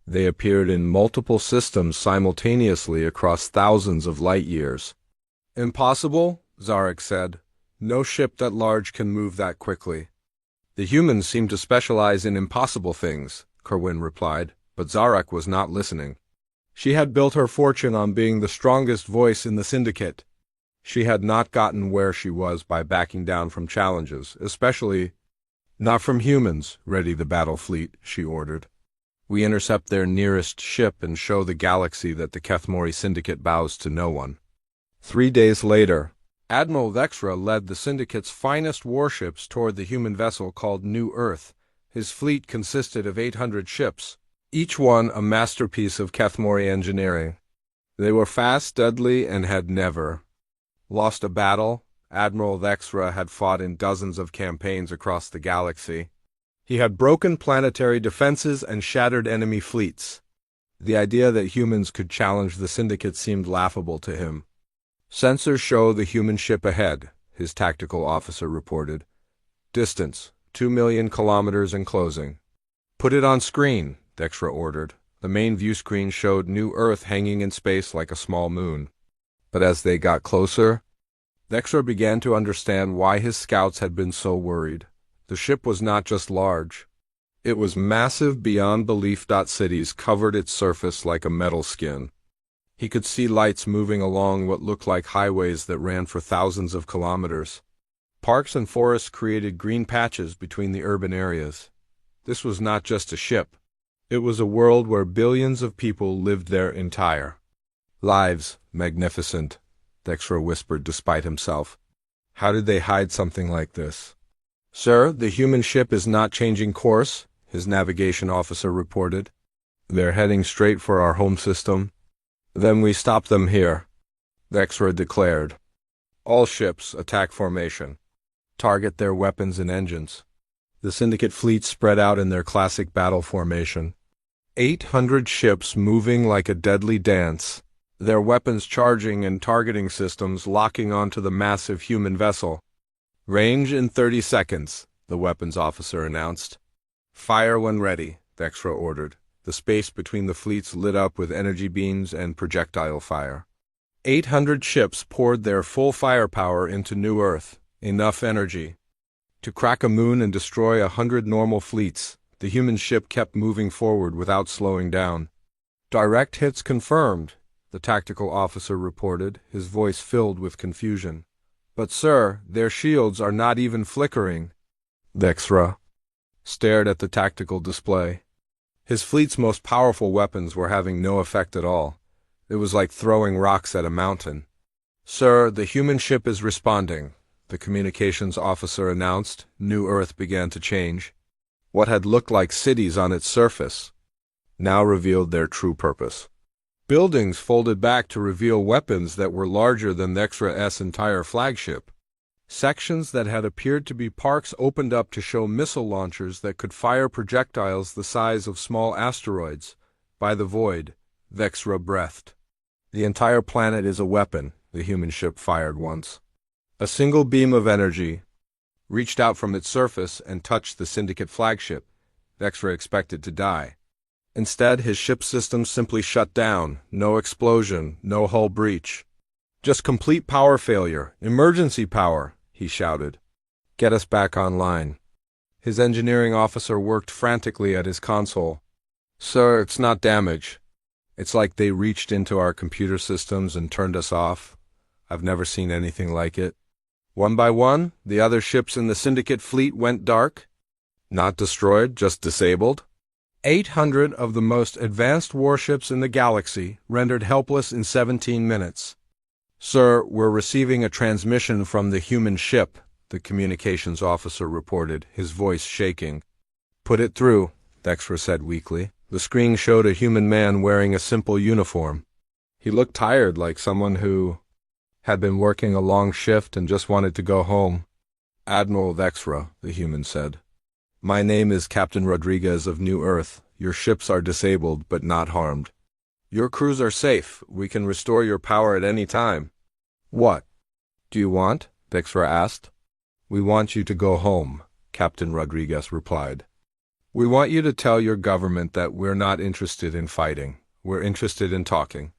They appeared in multiple systems simultaneously across thousands of light years." "Impossible," Zarak said. "No ship that large can move that quickly." "The humans seem to specialize in impossible things," Corwin replied, but Zarak was not listening. She had built her fortune on being the strongest voice in the syndicate. She had not gotten where she was by backing down from challenges, especially not from humans. "Ready the battle fleet," she ordered. "We intercept their nearest ship and show the galaxy that the Kethmori Syndicate bows to no one." 3 days later, Admiral Vexra led the Syndicate's finest warships toward the human vessel called New Earth. His fleet consisted of 800 ships, each one a masterpiece of Kethmori engineering. They were fast, deadly, and had never lost a battle. Admiral Vexra had fought in dozens of campaigns across the galaxy. He had broken planetary defenses and shattered enemy fleets. The idea that humans could challenge the Syndicate seemed laughable to him. "Sensors show the human ship ahead," his tactical officer reported. "Distance, 2 million kilometers and closing." "Put it on screen," Dextra ordered. The main view screen showed New Earth hanging in space like a small moon. But as they got closer, Dextra began to understand why his scouts had been so worried. The ship was not just large. It was massive beyond belief. Cities covered its surface like a metal skin. He could see lights moving along what looked like highways that ran for thousands of kilometers. Parks and forests created green patches between the urban areas. This was not just a ship. It was a world where billions of people lived their entire lives. "Magnificent," Dexter whispered despite himself. How did they hide something like this? Sir, the human ship is not changing course, his navigation officer reported. They're heading straight for our home system. Then we stop them here, Dexter declared. All ships, attack formation. Target their weapons and engines. The Syndicate fleet spread out in their classic battle formation. 800 ships moving like a deadly dance, their weapons charging and targeting systems locking onto the massive human vessel. Range in 30 seconds, the weapons officer announced. Fire when ready, Dexter ordered. The space between the fleets lit up with energy beams and projectile fire. 800 ships poured their full firepower into New Earth, enough energy to crack a moon and destroy 100 normal fleets. The human ship kept moving forward without slowing down. Direct hits confirmed, the tactical officer reported, his voice filled with confusion. But sir, their shields are not even flickering. Dexter stared at the tactical display. His fleet's most powerful weapons were having no effect at all. It was like throwing rocks at a mountain. Sir, the human ship is responding, the communications officer announced. New Earth began to change. What had looked like cities on its surface now revealed their true purpose. Buildings folded back to reveal weapons that were larger than the Dexter's entire flagship. Sections that had appeared to be parks opened up to show missile launchers that could fire projectiles the size of small asteroids. By the void, Dexter breathed. The entire planet is a weapon, the human ship fired once. A single beam of energy reached out from its surface and touched the Syndicate flagship. Dexter expected to die. Instead, his ship's systems simply shut down. No explosion, no hull breach. Just complete power failure. Emergency power, he shouted. Get us back online. His engineering officer worked frantically at his console. Sir, it's not damage. It's like they reached into our computer systems and turned us off. I've never seen anything like it. One by one, the other ships in the Syndicate fleet went dark. Not destroyed, just disabled. 800 of the most advanced warships in the galaxy rendered helpless in 17 minutes. Sir, we're receiving a transmission from the human ship, the communications officer reported, his voice shaking. Put it through, Dexter said weakly. The screen showed a human man wearing a simple uniform. He looked tired, like someone who had been working a long shift and just wanted to go home. Admiral Dexter, the human said. My name is Captain Rodriguez of New Earth. Your ships are disabled, but not harmed. Your crews are safe. We can restore your power at any time. What do you want? Dexter asked. We want you to go home, Captain Rodriguez replied. We want you to tell your government that we're not interested in fighting. We're interested in talking.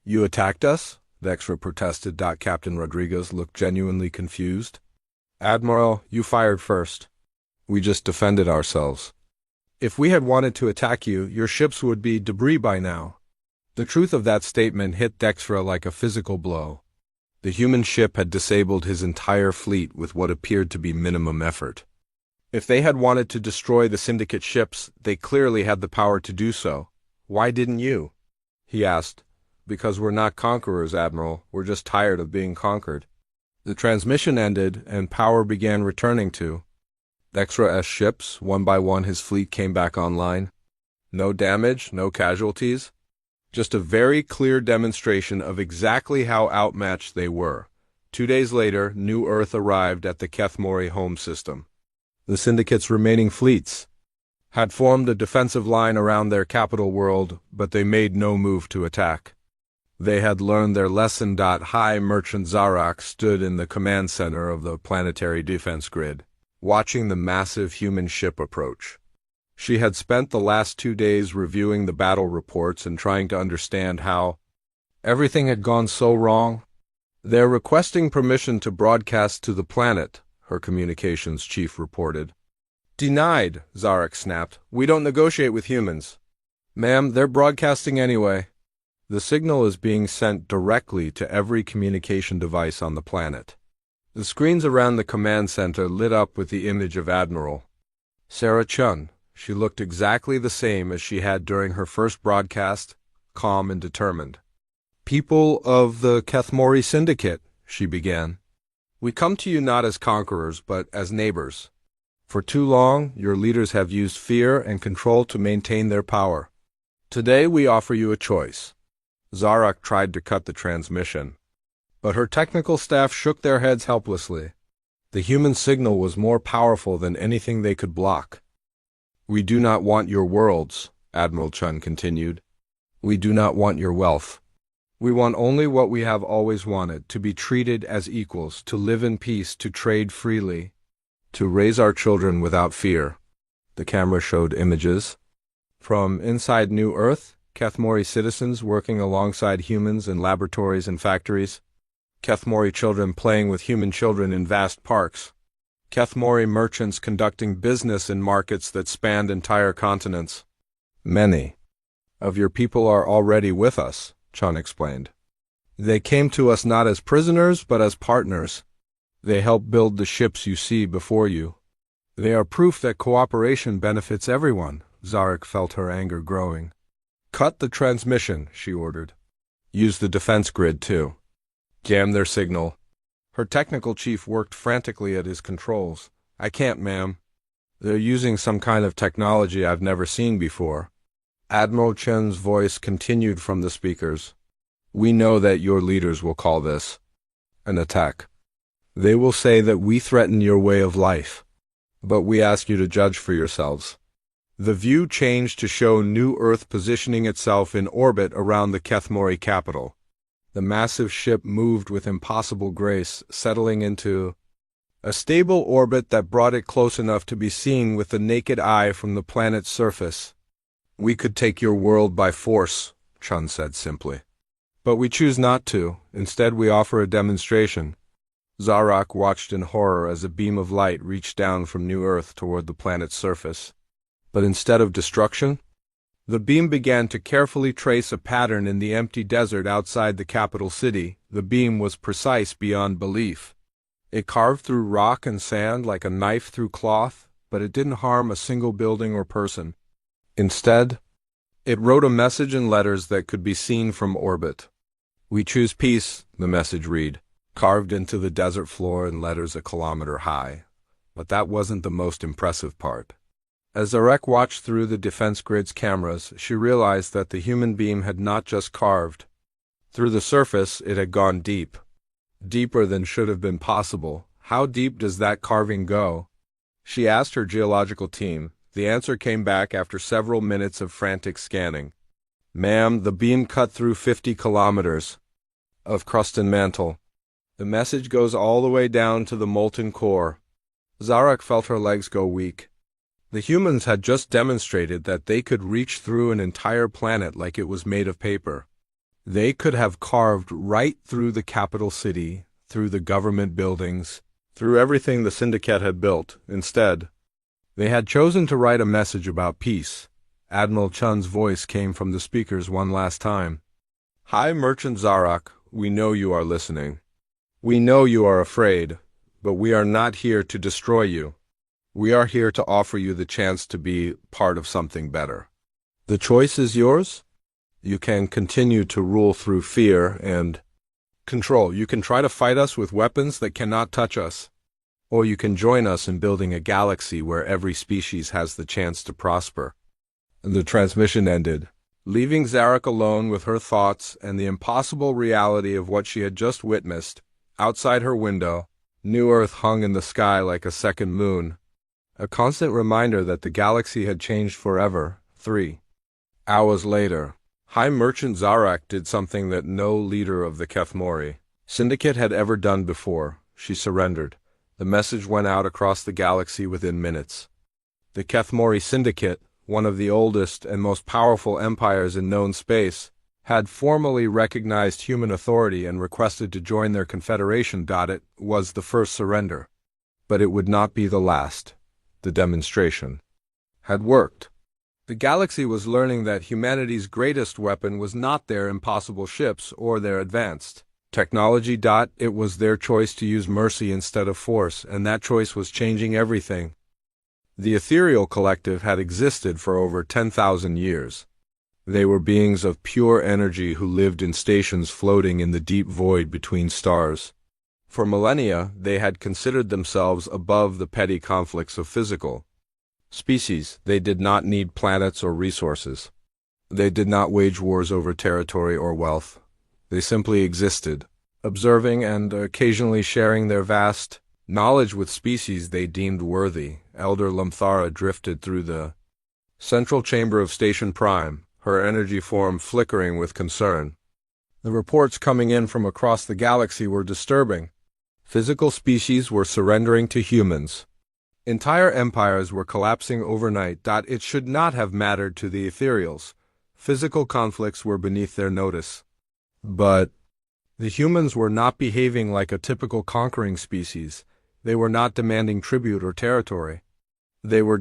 You attacked us? Dexter protested. Captain Rodriguez looked genuinely confused. Admiral, you fired first. We just defended ourselves. If we had wanted to attack you, your ships would be debris by now. The truth of that statement hit Dexter like a physical blow. The human ship had disabled his entire fleet with what appeared to be minimum effort. If they had wanted to destroy the Syndicate ships, they clearly had the power to do so. Why didn't you? He asked. Because we're not conquerors, Admiral. We're just tired of being conquered. The transmission ended, and power began returning to Dexter's ships. One by one, his fleet came back online. No damage, no casualties. Just a very clear demonstration of exactly how outmatched they were. 2 days later, New Earth arrived at the Kethmori home system. The Syndicate's remaining fleets had formed a defensive line around their capital world, but they made no move to attack. They had learned their lesson. High Merchant Zarak stood in the command center of the planetary defense grid, watching the massive human ship approach. She had spent the last 2 days reviewing the battle reports and trying to understand how everything had gone so wrong. They're requesting permission to broadcast to the planet, her communications chief reported. Denied, Zarak snapped. We don't negotiate with humans. Ma'am, they're broadcasting anyway. The signal is being sent directly to every communication device on the planet. The screens around the command center lit up with the image of Admiral Sarah Chun. She looked exactly the same as she had during her first broadcast, calm and determined. People of the Kethmori Syndicate, she began. We come to you not as conquerors, but as neighbors. For too long, your leaders have used fear and control to maintain their power. Today we offer you a choice. Zarak tried to cut the transmission, but her technical staff shook their heads helplessly. The human signal was more powerful than anything they could block. We do not want your worlds, Admiral Chun continued. We do not want your wealth. We want only what we have always wanted, to be treated as equals, to live in peace, to trade freely, to raise our children without fear. The camera showed images from inside New Earth, Kethmori citizens working alongside humans in laboratories and factories, Kethmori children playing with human children in vast parks, Kethmori merchants conducting business in markets that spanned entire continents. Many of your people are already with us, Chun explained. They came to us not as prisoners, but as partners. They helped build the ships you see before you. They are proof that cooperation benefits everyone. Zarak felt her anger growing. Cut the transmission, she ordered. Use the defense grid, too. Jam their signal. Her technical chief worked frantically at his controls. I can't, ma'am. They're using some kind of technology I've never seen before. Admiral Chen's voice continued from the speakers. We know that your leaders will call this an attack. They will say that we threaten your way of life. But we ask you to judge for yourselves. The view changed to show New Earth positioning itself in orbit around the Kethmori capital. The massive ship moved with impossible grace, settling into a stable orbit that brought it close enough to be seen with the naked eye from the planet's surface. We could take your world by force, Chun said simply. But we choose not to. Instead, we offer a demonstration. Zarak watched in horror as a beam of light reached down from New Earth toward the planet's surface. But instead of destruction, the beam began to carefully trace a pattern in the empty desert outside the capital city. The beam was precise beyond belief. It carved through rock and sand like a knife through cloth, but it didn't harm a single building or person. Instead, it wrote a message in letters that could be seen from orbit. We choose peace, the message read, carved into the desert floor in letters a kilometer high. But that wasn't the most impressive part. As Zarek watched through the defense grid's cameras, she realized that the human beam had not just carved. Through the surface, it had gone deep. Deeper than should have been possible. How deep does that carving go? She asked her geological team. The answer came back after several minutes of frantic scanning. Ma'am, the beam cut through 50 kilometers of crust and mantle. The message goes all the way down to the molten core. Zarak felt her legs go weak. The humans had just demonstrated that they could reach through an entire planet like it was made of paper. They could have carved right through the capital city, through the government buildings, through everything the Syndicate had built. Instead, they had chosen to write a message about peace. Admiral Chun's voice came from the speakers one last time. Hi, Merchant Zarak, we know you are listening. We know you are afraid, but we are not here to destroy you. We are here to offer you the chance to be part of something better. The choice is yours. You can continue to rule through fear and control. You can try to fight us with weapons that cannot touch us. Or you can join us in building a galaxy where every species has the chance to prosper. The transmission ended, leaving Zarak alone with her thoughts and the impossible reality of what she had just witnessed. Outside her window, New Earth hung in the sky like a second moon. A constant reminder that the galaxy had changed forever. 3 hours later, High Merchant Zarak did something that no leader of the Kethmori Syndicate had ever done before. She surrendered. The message went out across the galaxy within minutes. The Kethmori Syndicate, one of the oldest and most powerful empires in known space, had formally recognized human authority and requested to join their confederation. It was the first surrender. But it would not be the last. The demonstration had worked. The galaxy was learning that humanity's greatest weapon was not their impossible ships or their advanced technology. It was their choice to use mercy instead of force, and that choice was changing everything. The ethereal collective had existed for over 10,000 years. They were beings of pure energy who lived in stations floating in the deep void between stars. For millennia, they had considered themselves above the petty conflicts of physical species. They did not need planets or resources. They did not wage wars over territory or wealth. They simply existed, observing and occasionally sharing their vast knowledge with species they deemed worthy. Elder Lamthara drifted through the central chamber of Station Prime, her energy form flickering with concern. The reports coming in from across the galaxy were disturbing. Physical species were surrendering to humans. Entire empires were collapsing overnight. It should not have mattered to the ethereals. Physical conflicts were beneath their notice. But the humans were not behaving like a typical conquering species. They were not demanding tribute or territory. They were